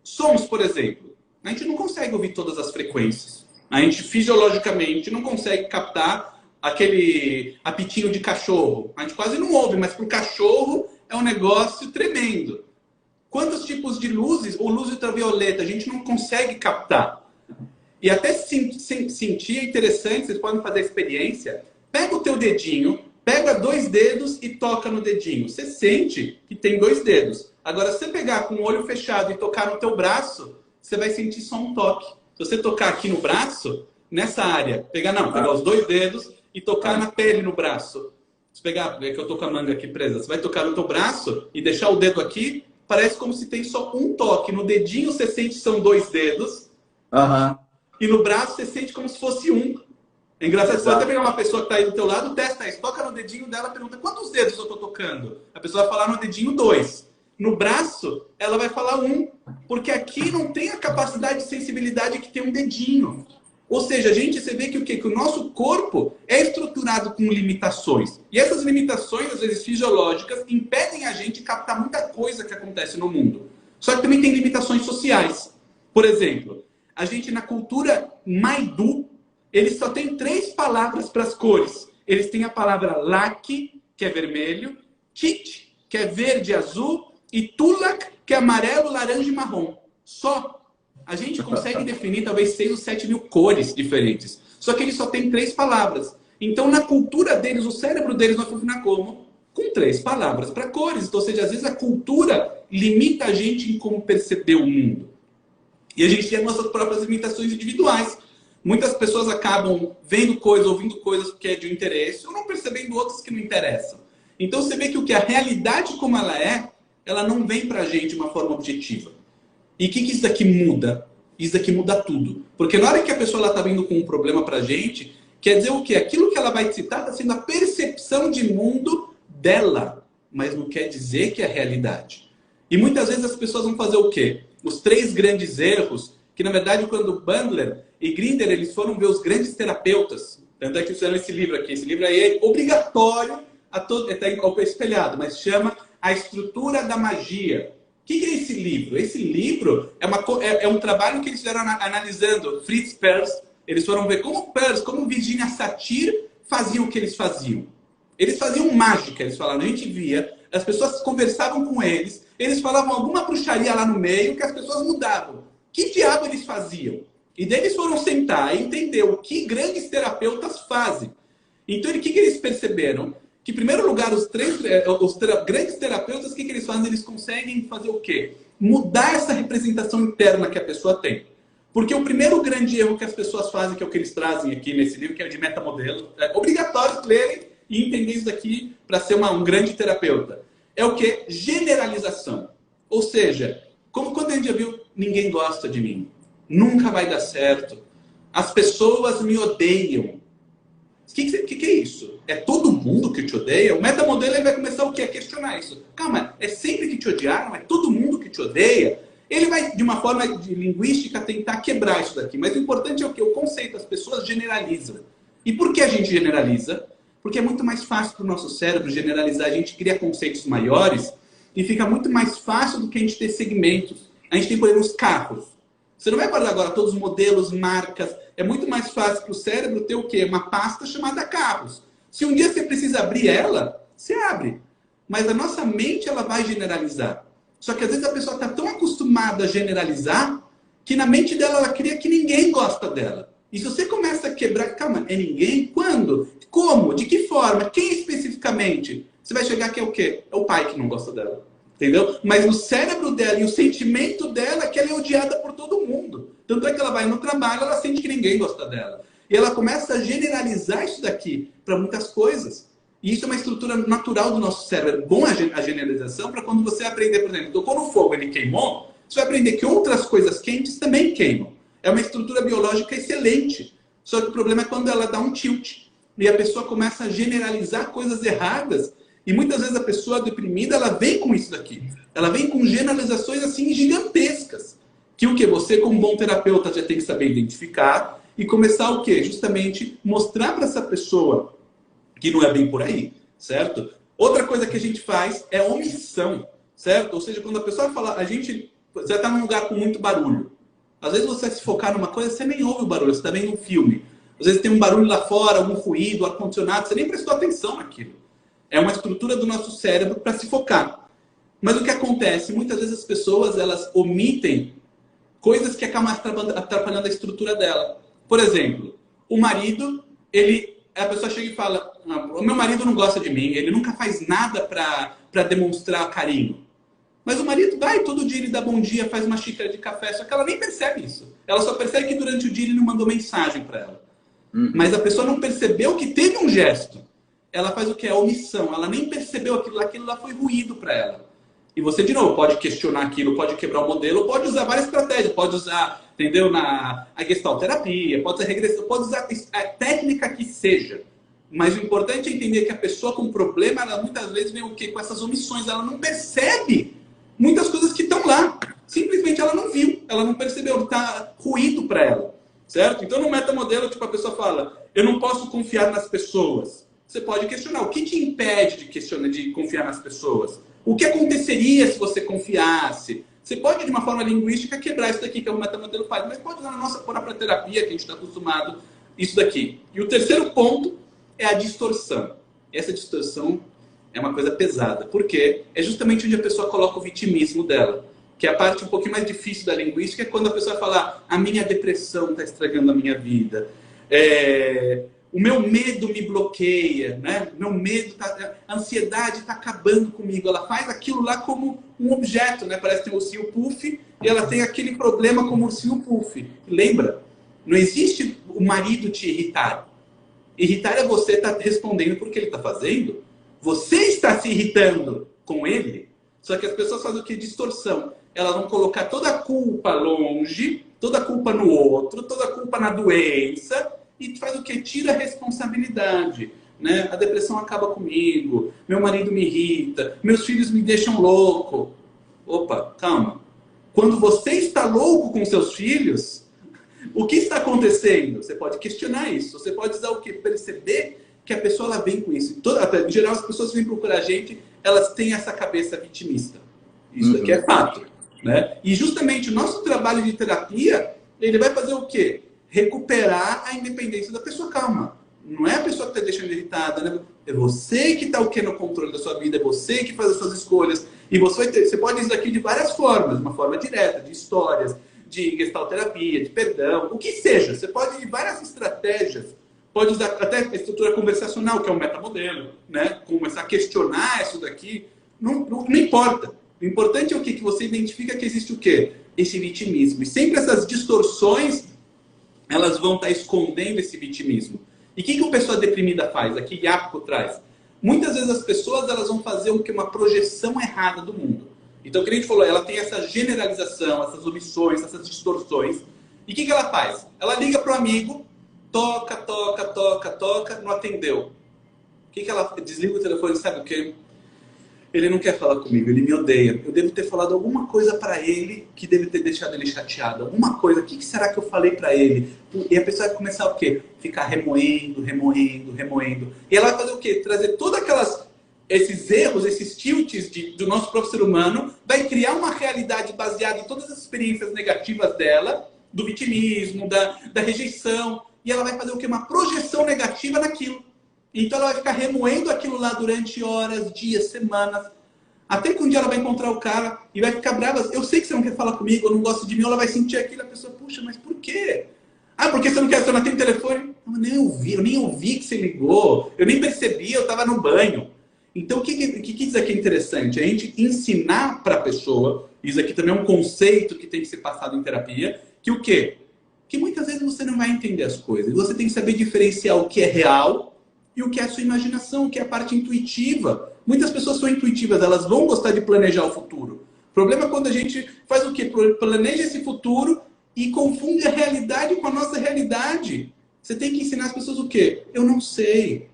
Sons, por exemplo. A gente não consegue ouvir todas as frequências. A gente, fisiologicamente, não consegue captar aquele apitinho de cachorro. A gente quase não ouve, mas para o cachorro é um negócio tremendo. Quantos tipos de luzes, ou luz ultravioleta, a gente não consegue captar? E até sentir é interessante, vocês podem fazer a experiência. Pega o teu dedinho, pega 2 dedos e toca no dedinho. Você sente que tem 2 dedos. Agora, se você pegar com o olho fechado e tocar no teu braço, você vai sentir só um toque. Se você tocar aqui no braço, nessa área, pegar os 2 dedos e tocar na pele no braço. Se pegar, é que eu tô com a manga aqui presa, você vai tocar no teu braço e deixar o dedo aqui, parece como se tem só um toque. No dedinho você sente que são 2 dedos. E no braço você sente como se fosse um. É engraçado, você pode até pegar uma pessoa que está aí do teu lado, testa isso, toca no dedinho dela, pergunta quantos dedos eu estou tocando? A pessoa vai falar no dedinho 2. No braço, ela vai falar 1. Porque aqui não tem a capacidade de sensibilidade que tem um dedinho. Ou seja, você vê que o quê? Que o nosso corpo é estruturado com limitações. E essas limitações, às vezes fisiológicas, impedem a gente de captar muita coisa que acontece no mundo. Só que também tem limitações sociais. Por exemplo, a gente na cultura Maidu, eles só tem 3 palavras para as cores. Eles têm a palavra lak, que é vermelho, tit, que é verde e azul, e tulak, que é amarelo, laranja e marrom. Só. A gente consegue definir talvez 6 ou 7 mil cores diferentes. Só que eles só têm 3 palavras. Então, na cultura deles, o cérebro deles vai funcionar como? Com 3 palavras para cores. Então, ou seja, às vezes a cultura limita a gente em como perceber o mundo. E a gente tem as nossas próprias limitações individuais. Muitas pessoas acabam vendo coisas, ouvindo coisas que é de interesse, ou não percebendo outras que não interessam. Então, você vê que o que a realidade como ela não vem para a gente de uma forma objetiva. E o que isso daqui muda? Isso daqui muda tudo. Porque na hora que a pessoa está vindo com um problema para a gente, quer dizer o quê? Aquilo que ela vai citar está sendo a percepção de mundo dela, mas não quer dizer que é a realidade. E muitas vezes as pessoas vão fazer o quê? Os 3 grandes erros, que na verdade quando Bandler e Grinder eles foram ver os grandes terapeutas, tanto é que fizeram esse livro aqui, esse livro aí é obrigatório, está espelhado, mas chama A Estrutura da Magia. O que é esse livro? Esse livro é um trabalho que eles fizeram analisando Fritz Perls. Eles foram ver como Perls, como Virginia Satir faziam o que eles faziam. Eles faziam mágica, eles falaram. A gente via, as pessoas conversavam com eles, eles falavam alguma bruxaria lá no meio que as pessoas mudavam. Que diabo eles faziam? E daí eles foram sentar e entender o que grandes terapeutas fazem. Então, o que eles perceberam? Que, em primeiro lugar, os grandes terapeutas, o que eles fazem? Eles conseguem fazer o quê? Mudar essa representação interna que a pessoa tem. Porque o primeiro grande erro que as pessoas fazem, que é o que eles trazem aqui nesse livro, que é o de metamodelo, é obrigatório lerem e entender isso daqui para ser um grande terapeuta. É o quê? Generalização. Ou seja, como quando a gente já viu, ninguém gosta de mim. Nunca vai dar certo. As pessoas me odeiam. O que é isso? É todo mundo que te odeia? O metamodelo ele vai começar o quê? A questionar isso. Calma, é sempre que te odiaram? É todo mundo que te odeia? Ele vai, de uma forma de linguística, tentar quebrar isso daqui. Mas o importante é o quê? O conceito. As pessoas generalizam. E por que a gente generaliza? Porque é muito mais fácil para o nosso cérebro generalizar. A gente cria conceitos maiores e fica muito mais fácil do que a gente ter segmentos. A gente tem, por exemplo, os carros. Você não vai guardar agora todos os modelos, marcas. É muito mais fácil para o cérebro ter o quê? Uma pasta chamada carros. Se um dia você precisa abrir ela, você abre. Mas a nossa mente ela vai generalizar. Só que às vezes a pessoa está tão acostumada a generalizar que na mente dela ela cria que ninguém gosta dela. E se você começa a quebrar, calma, é ninguém? Quando? Como? De que forma? Quem especificamente? Você vai chegar que é o quê? É o pai que não gosta dela. Entendeu? Mas no cérebro dela e o sentimento dela é que ela é odiada por todo mundo. Tanto é que ela vai no trabalho, ela sente que ninguém gosta dela. E ela começa a generalizar isso daqui para muitas coisas. E isso é uma estrutura natural do nosso cérebro. É bom a generalização para quando você aprender, por exemplo, tocou no fogo, ele queimou, você vai aprender que outras coisas quentes também queimam. É uma estrutura biológica excelente. Só que o problema é quando ela dá um tilt. E a pessoa começa a generalizar coisas erradas. E muitas vezes a pessoa deprimida, ela vem com isso daqui. Ela vem com generalizações assim gigantescas. Que o que? Você, como bom terapeuta, já tem que saber identificar e começar o quê? Justamente mostrar para essa pessoa que não é bem por aí, certo? Outra coisa que a gente faz é omissão, certo? Ou seja, quando a pessoa fala, você está num lugar com muito barulho. Às vezes você se focar numa coisa, você nem ouve o barulho, você está vendo um filme. Às vezes tem um barulho lá fora, algum ruído, ar-condicionado, você nem prestou atenção naquilo. É uma estrutura do nosso cérebro para se focar. Mas o que acontece? Muitas vezes as pessoas elas omitem coisas que acabam atrapalhando a estrutura dela. Por exemplo, o marido, a pessoa chega e fala, o meu marido não gosta de mim, ele nunca faz nada para demonstrar carinho. Mas o marido vai, todo dia ele dá bom dia, faz uma xícara de café, só que ela nem percebe isso. Ela só percebe que durante o dia ele não mandou mensagem para ela. Mas a pessoa não percebeu que teve um gesto. Ela faz o que? É omissão. Ela nem percebeu aquilo lá foi ruído para ela. E você, de novo, pode questionar aquilo, pode quebrar o modelo, pode usar várias estratégias. Pode usar, entendeu? A gestalterapia, pode usar regressão, pode usar a técnica que seja. Mas o importante é entender que a pessoa com problema, ela muitas vezes vem o quê? Com essas omissões. Ela não percebe muitas coisas que estão lá. Simplesmente ela não viu, ela não percebeu, está ruído para ela. Certo? Então, no metamodelo, tipo, a pessoa fala, eu não posso confiar nas pessoas. Você pode questionar, o que te impede de confiar nas pessoas? O que aconteceria se você confiasse? Você pode, de uma forma linguística, quebrar isso daqui que o metamodelo faz, mas pode usar na nossa própria terapia, que a gente está acostumado, isso daqui. E o terceiro ponto é a distorção. E essa distorção é uma coisa pesada, porque é justamente onde a pessoa coloca o vitimismo dela, que é a parte um pouquinho mais difícil da linguística, é quando a pessoa fala, a minha depressão está estragando a minha vida. O meu medo me bloqueia, né? Meu medo, a ansiedade está acabando comigo. Ela faz aquilo lá como um objeto, né? Parece que tem o ursinho Puff e ela tem aquele problema como ursinho Puff. Lembra? Não existe o marido te irritar. Irritar é você estar respondendo por que ele está fazendo. Você está se irritando com ele. Só que as pessoas fazem o que? Distorção. Elas vão colocar toda a culpa longe, toda a culpa no outro, toda a culpa na doença. E faz o que? Tira a responsabilidade. Né? A depressão acaba comigo, meu marido me irrita, meus filhos me deixam louco. Opa, calma. Quando você está louco com seus filhos, o que está acontecendo? Você pode questionar isso. Você pode usar o quê? Perceber que a pessoa ela vem com isso. Em geral, as pessoas vêm procurar a gente, elas têm essa cabeça vitimista. Isso daqui é fato. Né? E justamente o nosso trabalho de terapia, ele vai fazer o quê? Recuperar a independência da pessoa. Calma. Não é a pessoa que está deixando irritada, né? É você que está o quê no controle da sua vida, é você que faz as suas escolhas. E você pode ir isso daqui de várias formas, uma forma direta, de histórias, de gestalterapia, de perdão, o que seja. Você pode ir de várias estratégias. Pode usar até a estrutura conversacional, que é um metamodelo, né? Começar a questionar isso daqui. Não importa. O importante é o quê? Que você identifica que existe o quê? Esse vitimismo. E sempre essas distorções, elas vão estar escondendo esse vitimismo. E o que uma pessoa deprimida faz? Aqui Jacopo traz. Muitas vezes as pessoas elas vão fazer uma projeção errada do mundo. Então, o que a gente falou, ela tem essa generalização, essas omissões, essas distorções. E o que ela faz? Ela liga para o amigo, toca, não atendeu. O que ela desliga o telefone, sabe o quê? Ele não quer falar comigo, ele me odeia. Eu devo ter falado alguma coisa para ele que deve ter deixado ele chateado. Alguma coisa. O que será que eu falei para ele? E a pessoa vai começar o quê? Ficar remoendo. E ela vai fazer o quê? Trazer todas esses erros, esses tilts do nosso próprio ser humano, vai criar uma realidade baseada em todas as experiências negativas dela, do vitimismo, da rejeição. E ela vai fazer o quê? Uma projeção negativa naquilo. Então ela vai ficar remoendo aquilo lá durante horas, dias, semanas. Até que um dia ela vai encontrar o cara e vai ficar brava. Eu sei que você não quer falar comigo, eu não gosto de mim. Ela vai sentir aquilo. A pessoa, puxa, mas por quê? Ah, porque você não quer, você não tem telefone? Eu nem ouvi que você ligou. Eu nem percebi, eu estava no banho. Então o que isso aqui é interessante? A gente ensinar para a pessoa, isso aqui também é um conceito que tem que ser passado em terapia, que o quê? Que muitas vezes você não vai entender as coisas. Você tem que saber diferenciar o que é real e o que é a sua imaginação, o que é a parte intuitiva. Muitas pessoas são intuitivas, elas vão gostar de planejar o futuro. O problema é quando a gente faz o quê? Planeja esse futuro e confunde a realidade com a nossa realidade. Você tem que ensinar as pessoas o quê? Eu não sei.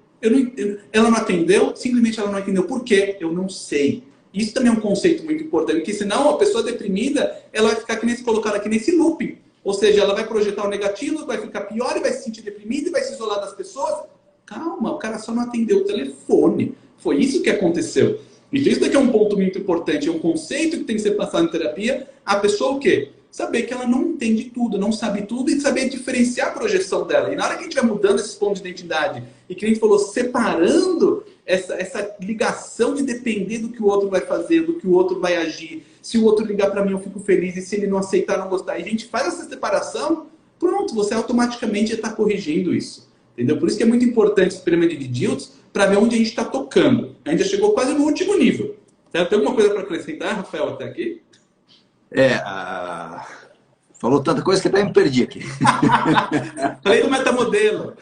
Ela não atendeu? Simplesmente ela não entendeu. Por quê? Eu não sei. Isso também é um conceito muito importante, porque senão a pessoa deprimida, ela vai ficar colocada aqui nesse looping. Ou seja, ela vai projetar o negativo, vai ficar pior e vai se sentir deprimida e vai se isolar das pessoas. Calma, o cara só não atendeu o telefone. Foi isso que aconteceu. Então isso daqui é um ponto muito importante, é um conceito que tem que ser passado em terapia. A pessoa o quê? Saber que ela não entende tudo, não sabe tudo e saber diferenciar a projeção dela. E na hora que a gente vai mudando esses pontos de identidade e que a gente falou, separando essa ligação de depender do que o outro vai fazer, do que o outro vai agir. Se o outro ligar para mim eu fico feliz e se ele não aceitar, não gostar. E a gente faz essa separação, pronto, você automaticamente está corrigindo isso. Entendeu? Por isso que é muito importante esse experimento de Diltz para ver onde a gente está tocando. A gente já chegou quase no último nível. Certo? Tem alguma coisa para acrescentar, Rafael, até aqui? Falou tanta coisa que até me perdi aqui. Falei do metamodelo.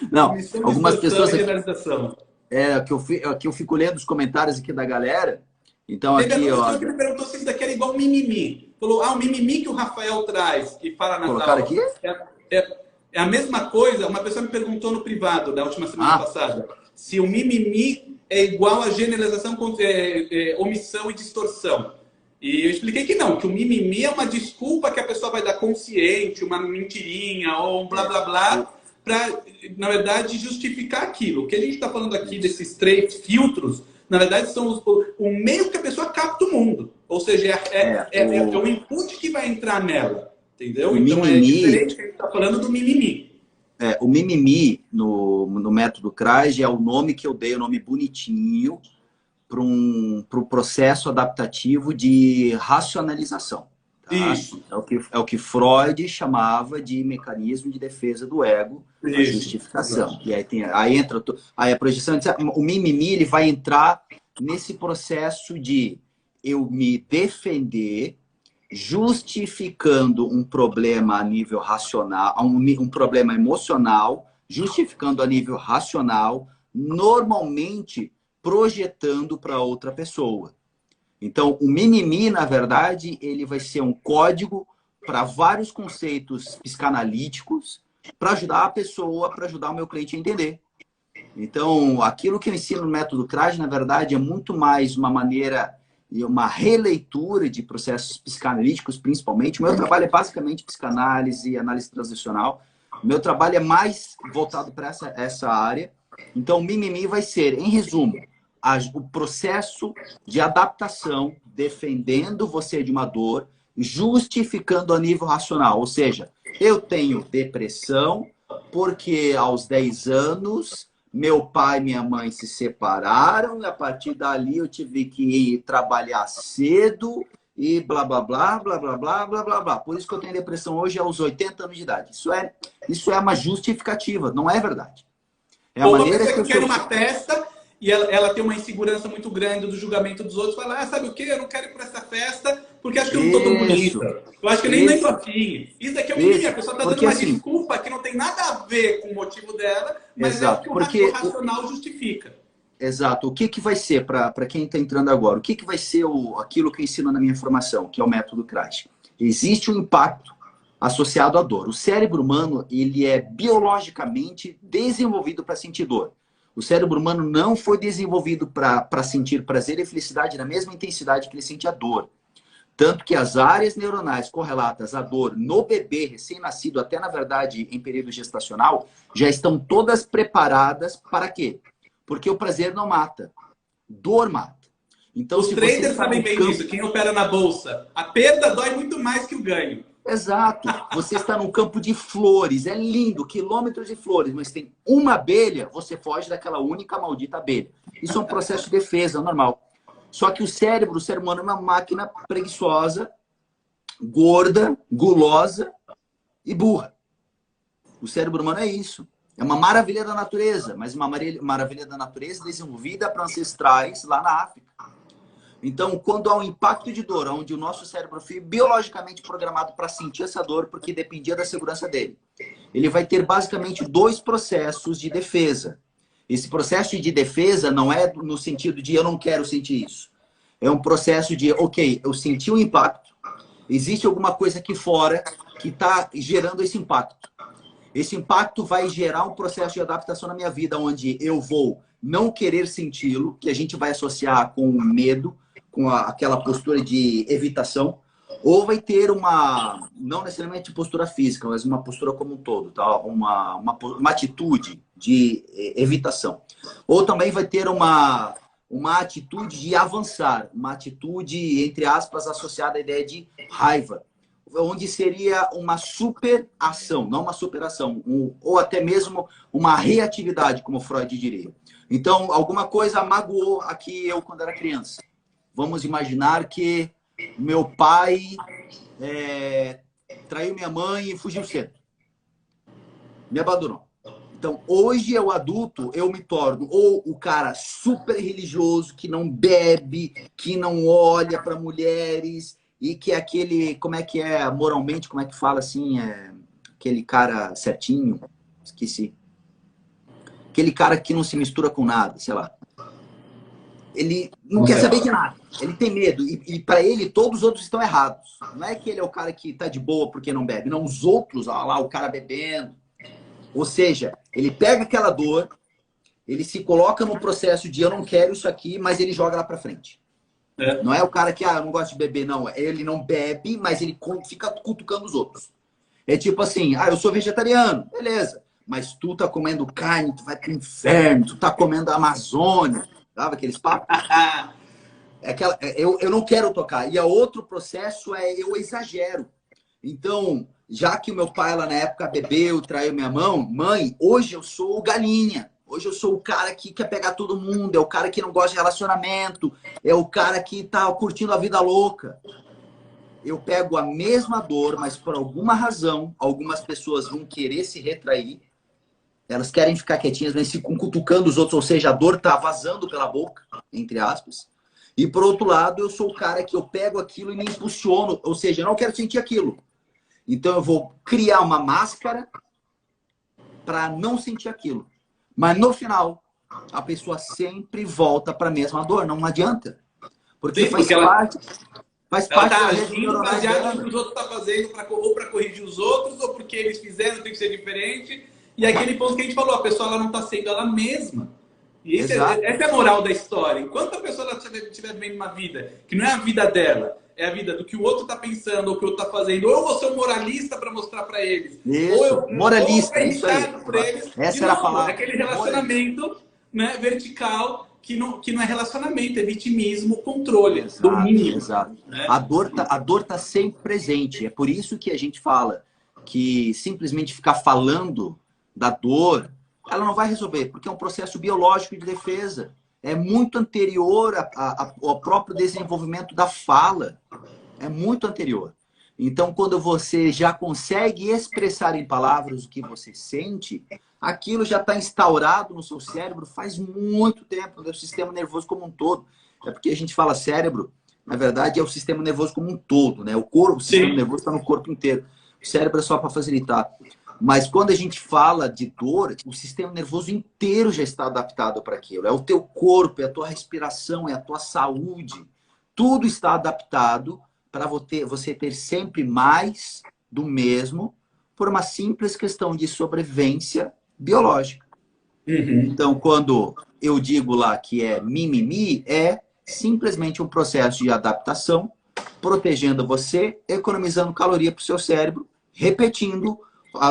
Não, algumas pessoas... Aqui eu fico lendo os comentários aqui da galera. Então teve aqui, ó... que me perguntou se isso daqui era igual mimimi. Falou, o mimimi que o Rafael traz, que fala nas Colocaram aulas. Aqui? É a mesma coisa, uma pessoa me perguntou no privado, da última semana passada, se o mimimi é igual a generalização, omissão e distorção. E eu expliquei que não, que o mimimi é uma desculpa que a pessoa vai dar consciente, uma mentirinha ou um blá blá blá, para, na verdade, justificar aquilo. O que a gente está falando aqui desses 3 filtros, na verdade, são o meio que a pessoa capta o mundo. Ou seja, é o, um input que vai entrar nela, entendeu? o Então é mimimi, diferente que a gente está falando do mimimi. o mimimi no método CRAS é o nome que eu dei, o nome bonitinho, para pro processo adaptativo de racionalização. Tá? Isso, É o que Freud chamava de mecanismo de defesa do ego, a isso. justificação. E aí entra aí a projeção, o mimimi ele vai entrar nesse processo de eu me defender justificando um problema a nível racional, um problema emocional, justificando a nível racional, normalmente projetando para outra pessoa. Então, o mimimi, na verdade, ele vai ser um código para vários conceitos psicanalíticos para ajudar a pessoa, para ajudar o meu cliente a entender. Então, aquilo que eu ensino no método CRAS, na verdade, é muito mais uma maneira e uma releitura de processos psicanalíticos, principalmente. O meu trabalho é basicamente psicanálise e análise transacional. O meu trabalho é mais voltado para essa área. Então, o mimimi vai ser, em resumo, o processo de adaptação, defendendo você de uma dor, justificando a nível racional. Ou seja, eu tenho depressão porque aos 10 anos meu pai e minha mãe se separaram e a partir dali eu tive que ir trabalhar cedo e blá, blá, blá, blá, blá, blá, blá, blá, blá. Por isso que eu tenho depressão hoje aos 80 anos de idade. Isso é uma justificativa, não é verdade. É a Ou uma maneira pessoa que que quer uma festa e ela tem uma insegurança muito grande do julgamento dos outros, fala, sabe o quê? Eu não quero ir para essa festa porque acho que eu não estou tão bonita. Eu acho que eu nem lembro assim. Isso daqui é um mimimi. A pessoa está dando porque, uma assim, desculpa que não tem nada a ver com o motivo dela, mas é o que o racional justifica. Exato. O que vai ser, para quem está entrando agora, o que vai ser aquilo que eu ensino na minha formação, que é o método CRAS? Existe um impacto associado à dor. O cérebro humano, ele é biologicamente desenvolvido para sentir dor. O cérebro humano não foi desenvolvido para sentir prazer e felicidade na mesma intensidade que ele sente a dor. Tanto que as áreas neuronais correlatas à dor no bebê recém-nascido, até na verdade em período gestacional, já estão todas preparadas para quê? Porque o prazer não mata, dor mata. Então, os traders sabem bem disso, quem opera na bolsa. A perda dói muito mais que o ganho. Exato. Você está num campo de flores, é lindo, quilômetros de flores, mas tem uma abelha, você foge daquela única maldita abelha. Isso é um processo de defesa normal. Só que o ser humano é uma máquina preguiçosa, gorda, gulosa e burra. O cérebro humano é isso. É uma maravilha da natureza, mas uma maravilha da natureza desenvolvida para ancestrais lá na África. Então, quando há um impacto de dor, onde o nosso cérebro foi biologicamente programado para sentir essa dor, porque dependia da segurança dele, ele vai ter basicamente dois processos de defesa. Esse processo de defesa não é no sentido de eu não quero sentir isso. É um processo de, ok, eu senti o impacto, existe alguma coisa aqui fora que está gerando esse impacto. Esse impacto vai gerar um processo de adaptação na minha vida, onde eu vou não querer senti-lo, que a gente vai associar com o medo, com aquela postura de evitação, ou vai ter não necessariamente postura física, mas uma postura como um todo, tá? uma atitude de evitação. Ou também vai ter uma atitude de avançar, uma atitude, entre aspas, associada à ideia de raiva, onde seria uma superação, não uma superação, ou até mesmo uma reatividade, como Freud diria. Então, alguma coisa magoou aqui eu quando era criança. Vamos imaginar que meu pai traiu minha mãe e fugiu cedo. Me abandonou. Então, hoje eu adulto, eu me torno ou o cara super religioso, que não bebe, que não olha para mulheres e que é aquele, como é que é moralmente, como é que fala assim, aquele cara certinho, esqueci. Aquele cara que não se mistura com nada, sei lá. Ele não quer saber de nada. Ele tem medo. E para ele, todos os outros estão errados. Não é que ele é o cara que tá de boa porque não bebe. Não, os outros, olha lá, o cara bebendo. Ou seja, ele pega aquela dor, ele se coloca no processo de eu não quero isso aqui, mas ele joga lá para frente. Não é o cara que, eu não gosto de beber, não. Ele não bebe, mas ele fica cutucando os outros. É tipo assim, eu sou vegetariano. Beleza. Mas tu tá comendo carne, tu vai pro inferno. Tu tá comendo a Amazônia. Sabe aqueles papos? eu não quero tocar. E o outro processo é eu exagero. Então, já que o meu pai lá na época bebeu, traiu minha mãe, hoje eu sou o galinha. Hoje eu sou o cara que quer pegar todo mundo, é o cara que não gosta de relacionamento, é o cara que tá curtindo a vida louca. Eu pego a mesma dor, mas por alguma razão, algumas pessoas vão querer se retrair, elas querem ficar quietinhas, mas ficam cutucando os outros, ou seja, a dor tá vazando pela boca, entre aspas. E por outro lado, eu sou o cara que eu pego aquilo e me impulsiono, ou seja, eu não quero sentir aquilo. Então eu vou criar uma máscara para não sentir aquilo. Mas no final, a pessoa sempre volta para a mesma dor, não adianta. Porque Sim, porque faz ela parte tá da rede agindo neuronal baseado no que dela. os outros estão fazendo, ou para corrigir os outros, ou porque eles fizeram, tem que ser diferente. E aquele ponto que a gente falou, a pessoa ela não está sendo ela mesma. E Exato. essa é a moral da história. Enquanto a pessoa estiver vivendo uma vida que não é a vida dela, é a vida do que o outro está pensando, ou o que o outro está fazendo, ou eu vou ser um moralista para mostrar para eles, ou Isso, eu vou moralista, ficar isso aí. irritado por eles. De Essa era a novo, é palavra. aquele Moralista. relacionamento, né, vertical que não é relacionamento, é vitimismo, controle, Exato, domínio. exato. Né? A dor tá sempre presente. É por isso que a gente fala que simplesmente ficar falando da dor, ela não vai resolver, porque é um processo biológico de defesa. É muito anterior ao próprio desenvolvimento da fala. É muito anterior. Então, quando você já consegue expressar em palavras o que você sente, aquilo já está instaurado no seu cérebro faz muito tempo, no sistema nervoso como um todo. É porque a gente fala cérebro, na verdade é o sistema nervoso como um todo, né? O sistema Sim. nervoso está no corpo inteiro. O cérebro é só para facilitar. Mas quando a gente fala de dor, o sistema nervoso inteiro já está adaptado para aquilo. É o teu corpo, é a tua respiração, é a tua saúde. Tudo está adaptado para você ter sempre mais do mesmo por uma simples questão de sobrevivência biológica. Uhum. Então, quando eu digo lá que é mimimi, é simplesmente um processo de adaptação, protegendo você, economizando caloria para o seu cérebro, repetindo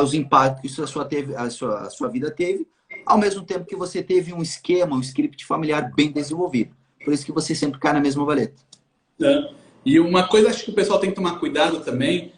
os impactos que a sua vida teve, ao mesmo tempo que você teve um esquema, um script familiar bem desenvolvido. Por isso que você sempre cai na mesma valeta. Né? E uma coisa acho que o pessoal tem que tomar cuidado também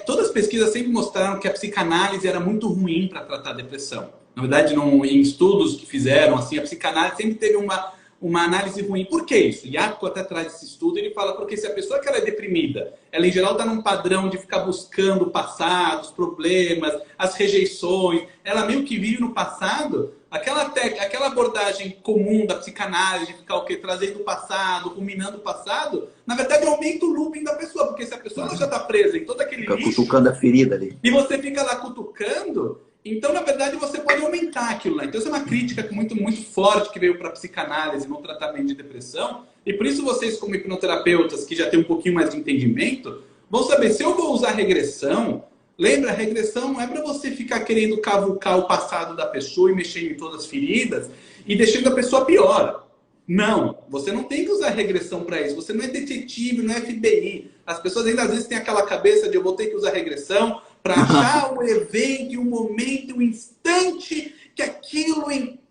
todas as pesquisas sempre mostraram que a psicanálise era muito ruim para tratar a depressão. Na verdade, em estudos que fizeram, assim, a psicanálise sempre teve uma análise ruim. Por que isso? Jaco até traz esse estudo, ele fala porque se a pessoa que ela é deprimida, ela em geral está num padrão de ficar buscando o passado, os problemas, as rejeições, ela meio que vive no passado, aquela abordagem comum da psicanálise, de ficar o quê? Trazendo o passado, ruminando o passado, na verdade aumenta o looping da pessoa, porque se a pessoa ela já está presa em todo aquele Fica lixo, cutucando a ferida ali. e você fica lá cutucando, então, na verdade, você pode aumentar aquilo lá. Então, essa é uma crítica muito, muito forte que veio para a psicanálise no tratamento de depressão. E por isso vocês, como hipnoterapeutas, que já têm um pouquinho mais de entendimento, vão saber, se eu vou usar regressão, lembra, a regressão não é para você ficar querendo cavucar o passado da pessoa e mexer em todas as feridas e deixando a pessoa pior. Não, você não tem que usar regressão para isso. Você não é detetive, não é FBI. As pessoas ainda às vezes têm aquela cabeça de eu vou ter que usar regressão para achar o evento, o momento, o instante que aquilo...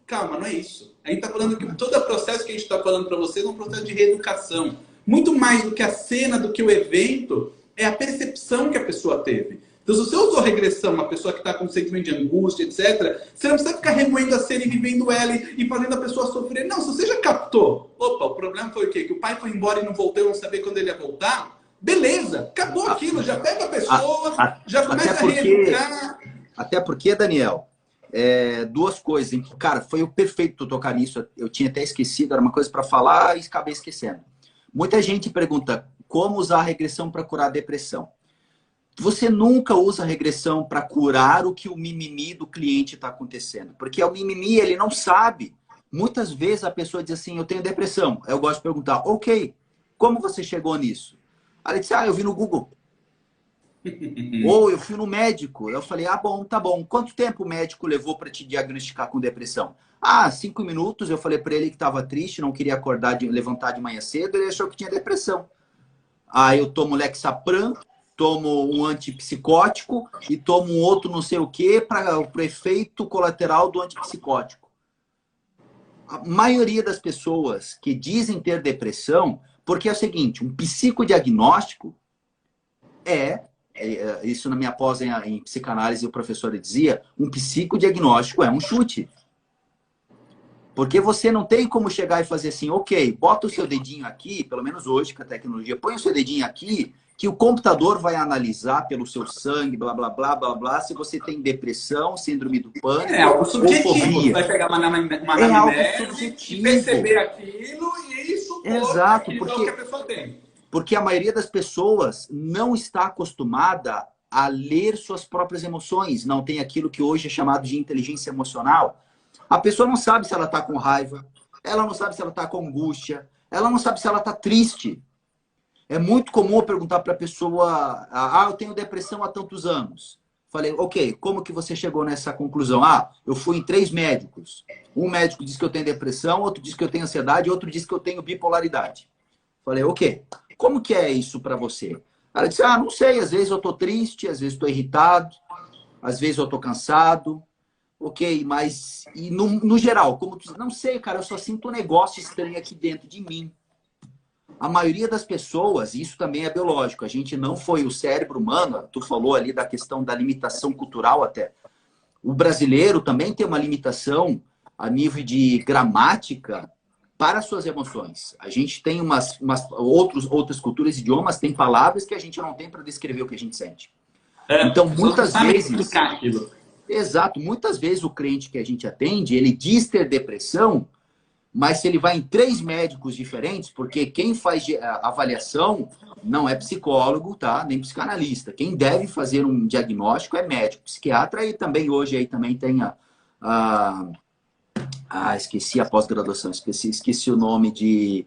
Calma, não é isso. A gente está falando que todo o processo que a gente está falando para vocês é um processo de reeducação. Muito mais do que a cena, do que o evento, é a percepção que a pessoa teve. Então, se você usou regressão, uma pessoa que está com sentimento de angústia, etc., você não precisa ficar remoendo a cena e vivendo ela e fazendo a pessoa sofrer. Não, se você já captou, opa, o problema foi o quê? Que o pai foi embora e não voltou, eu não sabia quando ele ia voltar. Beleza, acabou aquilo, já pega a pessoa, já começa a reeducar. Até porque, Daniel, duas coisas. Hein? Cara, foi o perfeito tu tocar nisso. Eu tinha até esquecido, era uma coisa para falar e acabei esquecendo. Muita gente pergunta como usar a regressão para curar a depressão. Você nunca usa a regressão para curar o que o mimimi do cliente está acontecendo. Porque o mimimi, ele não sabe. Muitas vezes a pessoa diz assim, eu tenho depressão. Eu gosto de perguntar, ok, como você chegou nisso? Ela disse, eu vi no Google. Ou eu fui no médico. Eu falei, bom, tá bom. Quanto tempo o médico levou para te diagnosticar com depressão? 5 minutos. Eu falei para ele que estava triste, não queria levantar de manhã cedo. Ele achou que tinha depressão. Aí eu tomo Lexapram, tomo um antipsicótico e tomo um outro não sei o que para o efeito colateral do antipsicótico. A maioria das pessoas que dizem ter depressão, porque é o seguinte, um psicodiagnóstico isso na minha pós em psicanálise o professor dizia, um psicodiagnóstico é um chute. Porque você não tem como chegar e fazer assim, ok, bota o seu dedinho aqui, pelo menos hoje com a tecnologia, põe o seu dedinho aqui, que o computador vai analisar pelo seu sangue, blá, blá, blá, blá, blá, se você tem depressão, síndrome do pânico, É algo ou subjetivo. Você fobia. vai pegar uma É algo anamnese e perceber aquilo e supor Exato, aquilo é o que a pessoa tem. Porque a maioria das pessoas não está acostumada a ler suas próprias emoções, não tem aquilo que hoje é chamado de inteligência emocional. A pessoa não sabe se ela está com raiva, ela não sabe se ela está com angústia, ela não sabe se ela está triste. É muito comum eu perguntar para a pessoa, eu tenho depressão há tantos anos. Falei, ok, como que você chegou nessa conclusão? Eu fui em 3 médicos. Um médico diz que eu tenho depressão, outro diz que eu tenho ansiedade, outro diz que eu tenho bipolaridade. Falei, ok, como que é isso para você? Ela disse, não sei, às vezes eu estou triste, às vezes estou irritado, às vezes eu estou cansado. Ok, mas e no geral, como tu... Não sei, cara, eu só sinto um negócio estranho aqui dentro de mim. A maioria das pessoas, isso também é biológico, a gente não foi o cérebro humano, tu falou ali da questão da limitação cultural até. O brasileiro também tem uma limitação a nível de gramática para suas emoções. A gente tem outras culturas, idiomas, tem palavras que a gente não tem para descrever o que a gente sente. Então, muitas vezes... Exato. Muitas vezes o cliente que a gente atende, ele diz ter depressão, mas se ele vai em 3 médicos diferentes, porque quem faz a avaliação não é psicólogo, tá? Nem psicanalista. Quem deve fazer um diagnóstico é médico, psiquiatra, e também hoje aí também tem esqueci a pós-graduação, esqueci o nome de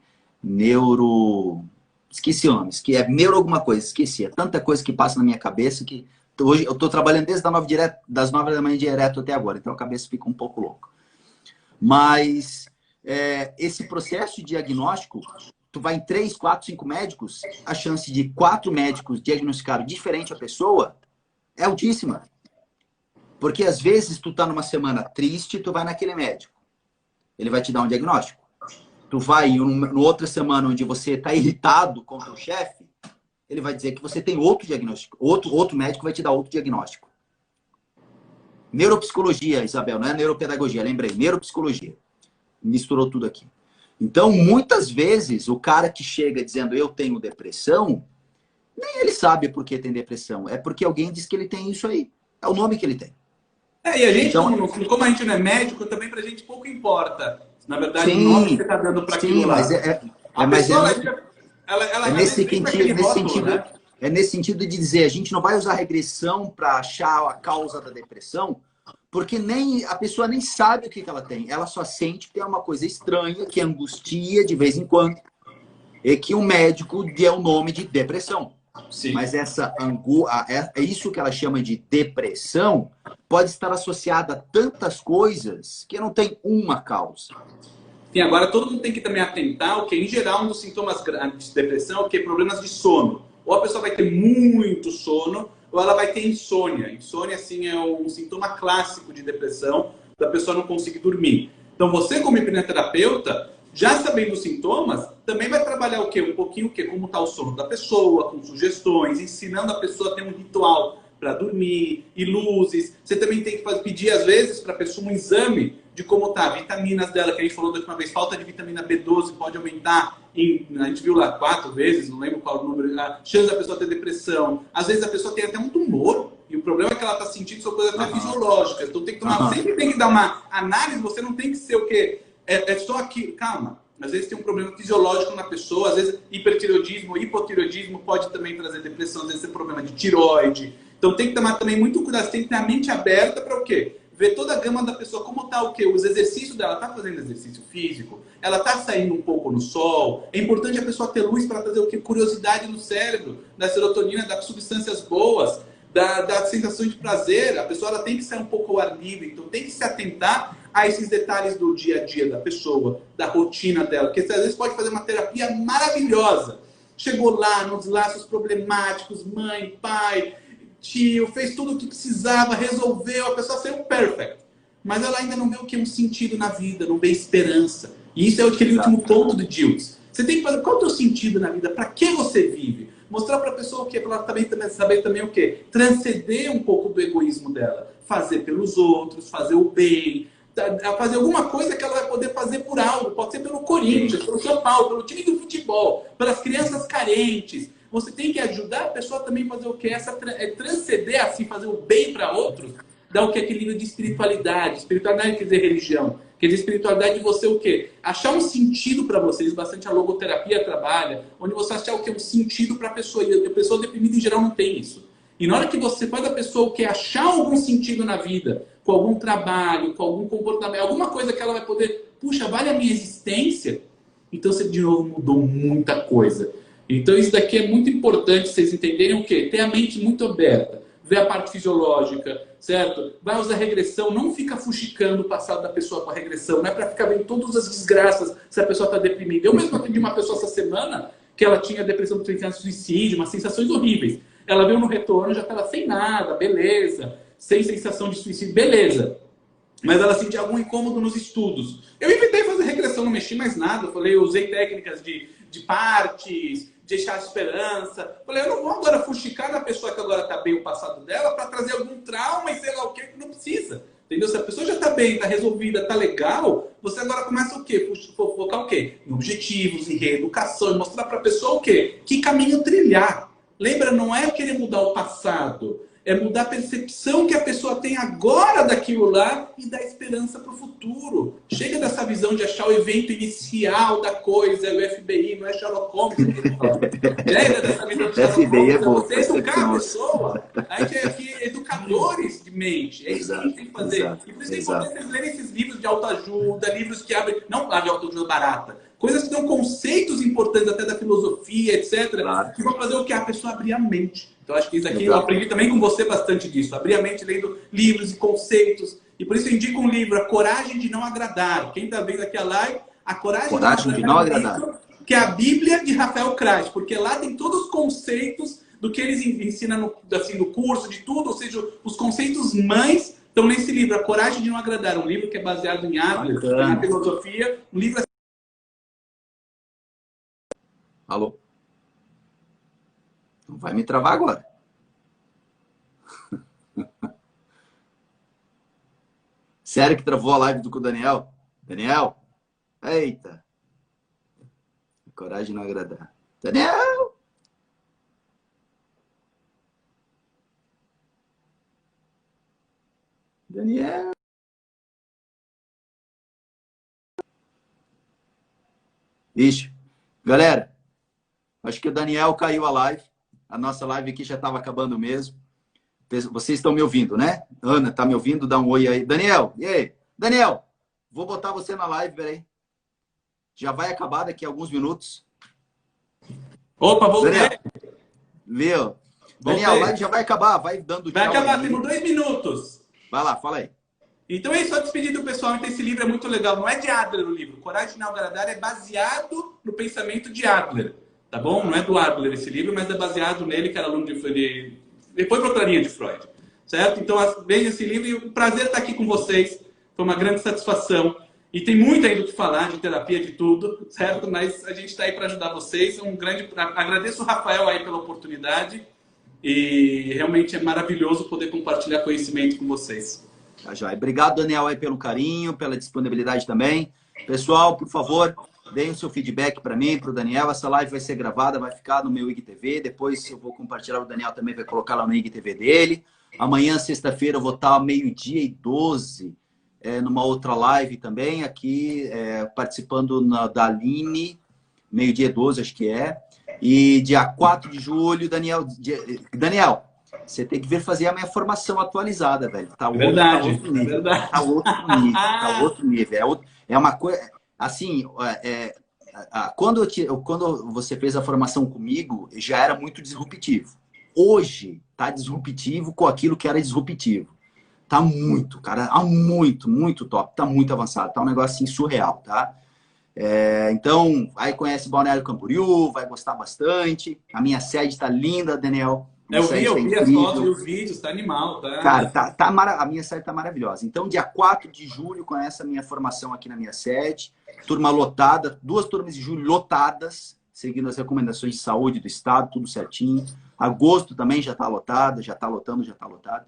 esqueci o nome, que é neuro alguma coisa, esqueci. É tanta coisa que passa na minha cabeça que hoje eu estou trabalhando desde das 9 da manhã direto até agora, então a cabeça fica um pouco louca. Mas esse processo de diagnóstico, tu vai em 3, 4, 5 médicos, a chance de 4 médicos diagnosticarem diferente a pessoa é altíssima. Porque às vezes tu tá numa semana triste, tu vai naquele médico. Ele vai te dar um diagnóstico. Tu vai em outra semana onde você tá irritado com o teu chefe, ele vai dizer que você tem outro diagnóstico. Outro médico vai te dar outro diagnóstico. Neuropsicologia, Isabel, não é neuropedagogia, lembrei. Neuropsicologia. Misturou tudo aqui. Então, muitas vezes, o cara que chega dizendo eu tenho depressão, nem ele sabe por que tem depressão. É porque alguém diz que ele tem isso aí. É o nome que ele tem. E a gente, então, como a gente não é médico, também pra gente pouco importa. Na verdade, o nome que você tá dando para aquilo lá. É nesse sentido de dizer, a gente não vai usar regressão para achar a causa da depressão, porque a pessoa nem sabe o que ela tem. Ela só sente que tem uma coisa estranha, que angustia de vez em quando, e que o médico deu o nome de depressão. Sim. Mas isso que ela chama de depressão pode estar associada a tantas coisas que não tem uma causa. Sim, agora todo mundo tem que também atentar, em geral, um dos sintomas de depressão é problemas de sono. Ou a pessoa vai ter muito sono, ou ela vai ter insônia. Insônia, assim, é um sintoma clássico de depressão, da pessoa não conseguir dormir. Então, você como hipnoterapeuta, já sabendo os sintomas, também vai trabalhar um pouquinho como está o sono da pessoa, com sugestões, ensinando a pessoa a ter um ritual para dormir, e luzes. Você também tem que pedir, às vezes, para a pessoa um exame de como tá, vitaminas dela, que a gente falou da última vez, falta de vitamina B12 pode aumentar, a gente viu lá 4 vezes, não lembro qual o número, a chance da pessoa ter depressão. Às vezes a pessoa tem até um tumor, e o problema é que ela está sentindo são coisas até fisiológicas. Então tem que tomar, sempre tem que dar uma análise, você não tem que ser o quê? É só aquilo, calma. Às vezes tem um problema fisiológico na pessoa, às vezes hipertireoidismo, hipotireoidismo pode também trazer depressão, às vezes tem problema de tireoide. Então tem que tomar também muito cuidado, tem que ter a mente aberta para o quê? Ver toda a gama da pessoa, como está o quê? Os exercícios dela, está fazendo exercício físico? Ela está saindo um pouco no sol? É importante a pessoa ter luz para trazer o quê? Curiosidade no cérebro, da serotonina, das substâncias boas, da sensação de prazer. A pessoa ela tem que sair um pouco ao ar livre, então tem que se atentar a esses detalhes do dia a dia da pessoa, da rotina dela, porque você às vezes pode fazer uma terapia maravilhosa. Chegou lá nos laços problemáticos, mãe, pai, tio, fez tudo o que precisava, resolveu, a pessoa saiu perfect. mas ela ainda não vê o que é um sentido na vida, não vê esperança. E isso é aquele último ponto do Dills. Você tem que fazer qual é o teu sentido na vida, para que você vive? Mostrar para a pessoa o que, para ela também saber também o que? Transcender um pouco do egoísmo dela. Fazer pelos outros, fazer o bem, fazer alguma coisa que ela vai poder fazer por algo. Pode ser pelo Corinthians, pelo São Paulo, pelo time do futebol, pelas crianças carentes. Você tem que ajudar a pessoa também a fazer o que? Transcender, assim, fazer o bem para outros, dar o que? Aquele nível de espiritualidade. Espiritualidade quer dizer religião. Quer dizer, espiritualidade de você o quê? Achar um sentido para vocês, bastante a logoterapia trabalha, onde você achar o quê? Um sentido para a pessoa. E a pessoa deprimida em geral não tem isso. E na hora que você faz a pessoa o quê? Achar algum sentido na vida, com algum trabalho, com algum comportamento, alguma coisa que ela vai poder, puxa, vale a minha existência? Então você de novo mudou muita coisa. Então isso daqui é muito importante vocês entenderem o quê? Ter a mente muito aberta. Ver a parte fisiológica, certo? Vai usar regressão, não fica fuxicando o passado da pessoa com a regressão, não é para ficar vendo todas as desgraças se a pessoa está deprimida. Eu mesmo atendi uma pessoa essa semana que ela tinha depressão potencial de suicídio, umas sensações horríveis. Ela veio no retorno, já estava sem nada, beleza, sem sensação de suicídio, beleza. Mas ela sentia algum incômodo nos estudos. Eu evitei fazer regressão, não mexi mais nada. Eu usei técnicas de partes, de deixar esperança. Falei, eu não vou agora fuxicar na pessoa que agora está bem o passado dela para trazer algum trauma e sei lá o que não precisa. Entendeu? Se a pessoa já está bem, está resolvida, está legal, você agora começa o quê? Focar o quê? Em objetivos, em reeducação, e mostrar para a pessoa o quê? Que caminho trilhar. Lembra, não é querer mudar o passado. É mudar a percepção que a pessoa tem agora daquilo lá e dar esperança para o futuro. Chega dessa visão de achar o evento inicial da coisa, é o FBI, não é Sherlock Holmes. Chega dessa visão de Sherlock Holmes, é você educar a pessoa. A gente é aqui educadores de mente. É isso que a gente tem que fazer. E por isso é importante vocês lerem esses livros de autoajuda, livros que abrem, não de autoajuda barata, coisas que dão conceitos importantes até da filosofia, etc. Claro. Que vão fazer o que? A pessoa abrir a mente. Então, acho que isso aqui eu aprendi também com você bastante disso. Abrir a mente lendo livros e conceitos. E por isso eu indico um livro, A Coragem de Não Agradar. Quem está vendo aqui a live, A Coragem de Não Agradar. Que é a Bíblia de Rafael Krais. Porque lá tem todos os conceitos do que eles ensinam assim, no curso, de tudo. Ou seja, os conceitos mães estão nesse livro, A Coragem de Não Agradar. Um livro que é baseado em Adler, na filosofia. Um livro... Alô? Não vai me travar agora. Sério que travou a live com o Daniel? Daniel? Eita. Coragem de não agradar. Daniel! Daniel! Ixi. Galera, acho que o Daniel caiu a live. A nossa live aqui já estava acabando mesmo. Vocês estão me ouvindo, né? Ana, tá me ouvindo? Dá um oi aí. Daniel, e aí? Daniel, vou botar você na live, peraí. Já vai acabar daqui a alguns minutos. Opa, voltei. Daniel, viu? Daniel, a live já vai acabar. Vai dando tchau. Vai acabar, aí. temos 2 minutos. Vai lá, fala aí. Então é só despedir do pessoal. Então esse livro é muito legal. Não é de Adler o livro. Coragem de Não Agradar é baseado no pensamento de Adler. Tá bom? Não é do Adler esse livro, mas é baseado nele, que era aluno de Freud. Depois procuraria de Freud. Certo? Então, veja esse livro e o prazer estar aqui com vocês. Foi uma grande satisfação. E tem muito ainda o que falar de terapia, de tudo, certo? Mas a gente está aí para ajudar vocês. Agradeço o Rafael aí pela oportunidade. E realmente é maravilhoso poder compartilhar conhecimento com vocês. Tá, joia. Obrigado, Daniel, aí pelo carinho, pela disponibilidade também. Pessoal, por favor, deem o seu feedback para mim, para o Daniel. Essa live vai ser gravada, vai ficar no meu IGTV. Depois eu vou compartilhar, o Daniel também vai colocar lá no IGTV dele. Amanhã, sexta-feira, eu vou estar ao 12h12, numa outra live também, aqui, participando da Aline, 12h12, acho que é. E dia 4 de julho, Daniel, você tem que vir fazer a minha formação atualizada, velho. Tá verdade, outro nível. Verdade. Tá outro nível. Tá outro nível. É uma coisa... Assim, quando você fez a formação comigo, já era muito disruptivo. Hoje, tá disruptivo com aquilo que era disruptivo. Tá muito, cara. Muito top. Tá muito avançado. Tá um negócio assim surreal, tá? Então, aí conhece Balneário Camboriú, vai gostar bastante. A minha sede tá linda, Daniel. Eu Isso aí vi, está eu vi as fotos, vi incrível. os vídeos, tá animal, tá? Cara, a minha sede tá maravilhosa. Então, dia 4 de julho, começa a minha formação aqui na minha sede. Turma lotada, 2 turmas de julho lotadas, seguindo as recomendações de saúde do Estado, tudo certinho. Agosto também já está lotada, já está lotando, já está lotado.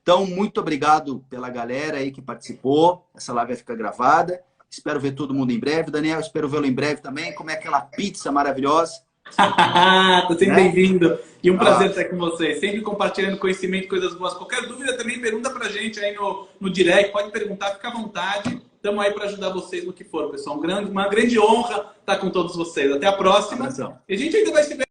Então, muito obrigado pela galera aí que participou. Essa live vai ficar gravada. Espero ver todo mundo em breve. Daniel, espero vê-lo em breve também. Como é aquela pizza maravilhosa, Tá sempre né? bem-vindo. E um Ah, prazer estar com vocês. Sempre compartilhando conhecimento, coisas boas. Qualquer dúvida também, pergunta pra gente aí no direct. Pode perguntar, fica à vontade. Estamos aí para ajudar vocês no que for, pessoal. Uma grande honra estar com todos vocês. Até a próxima. abração. E a gente ainda vai se ver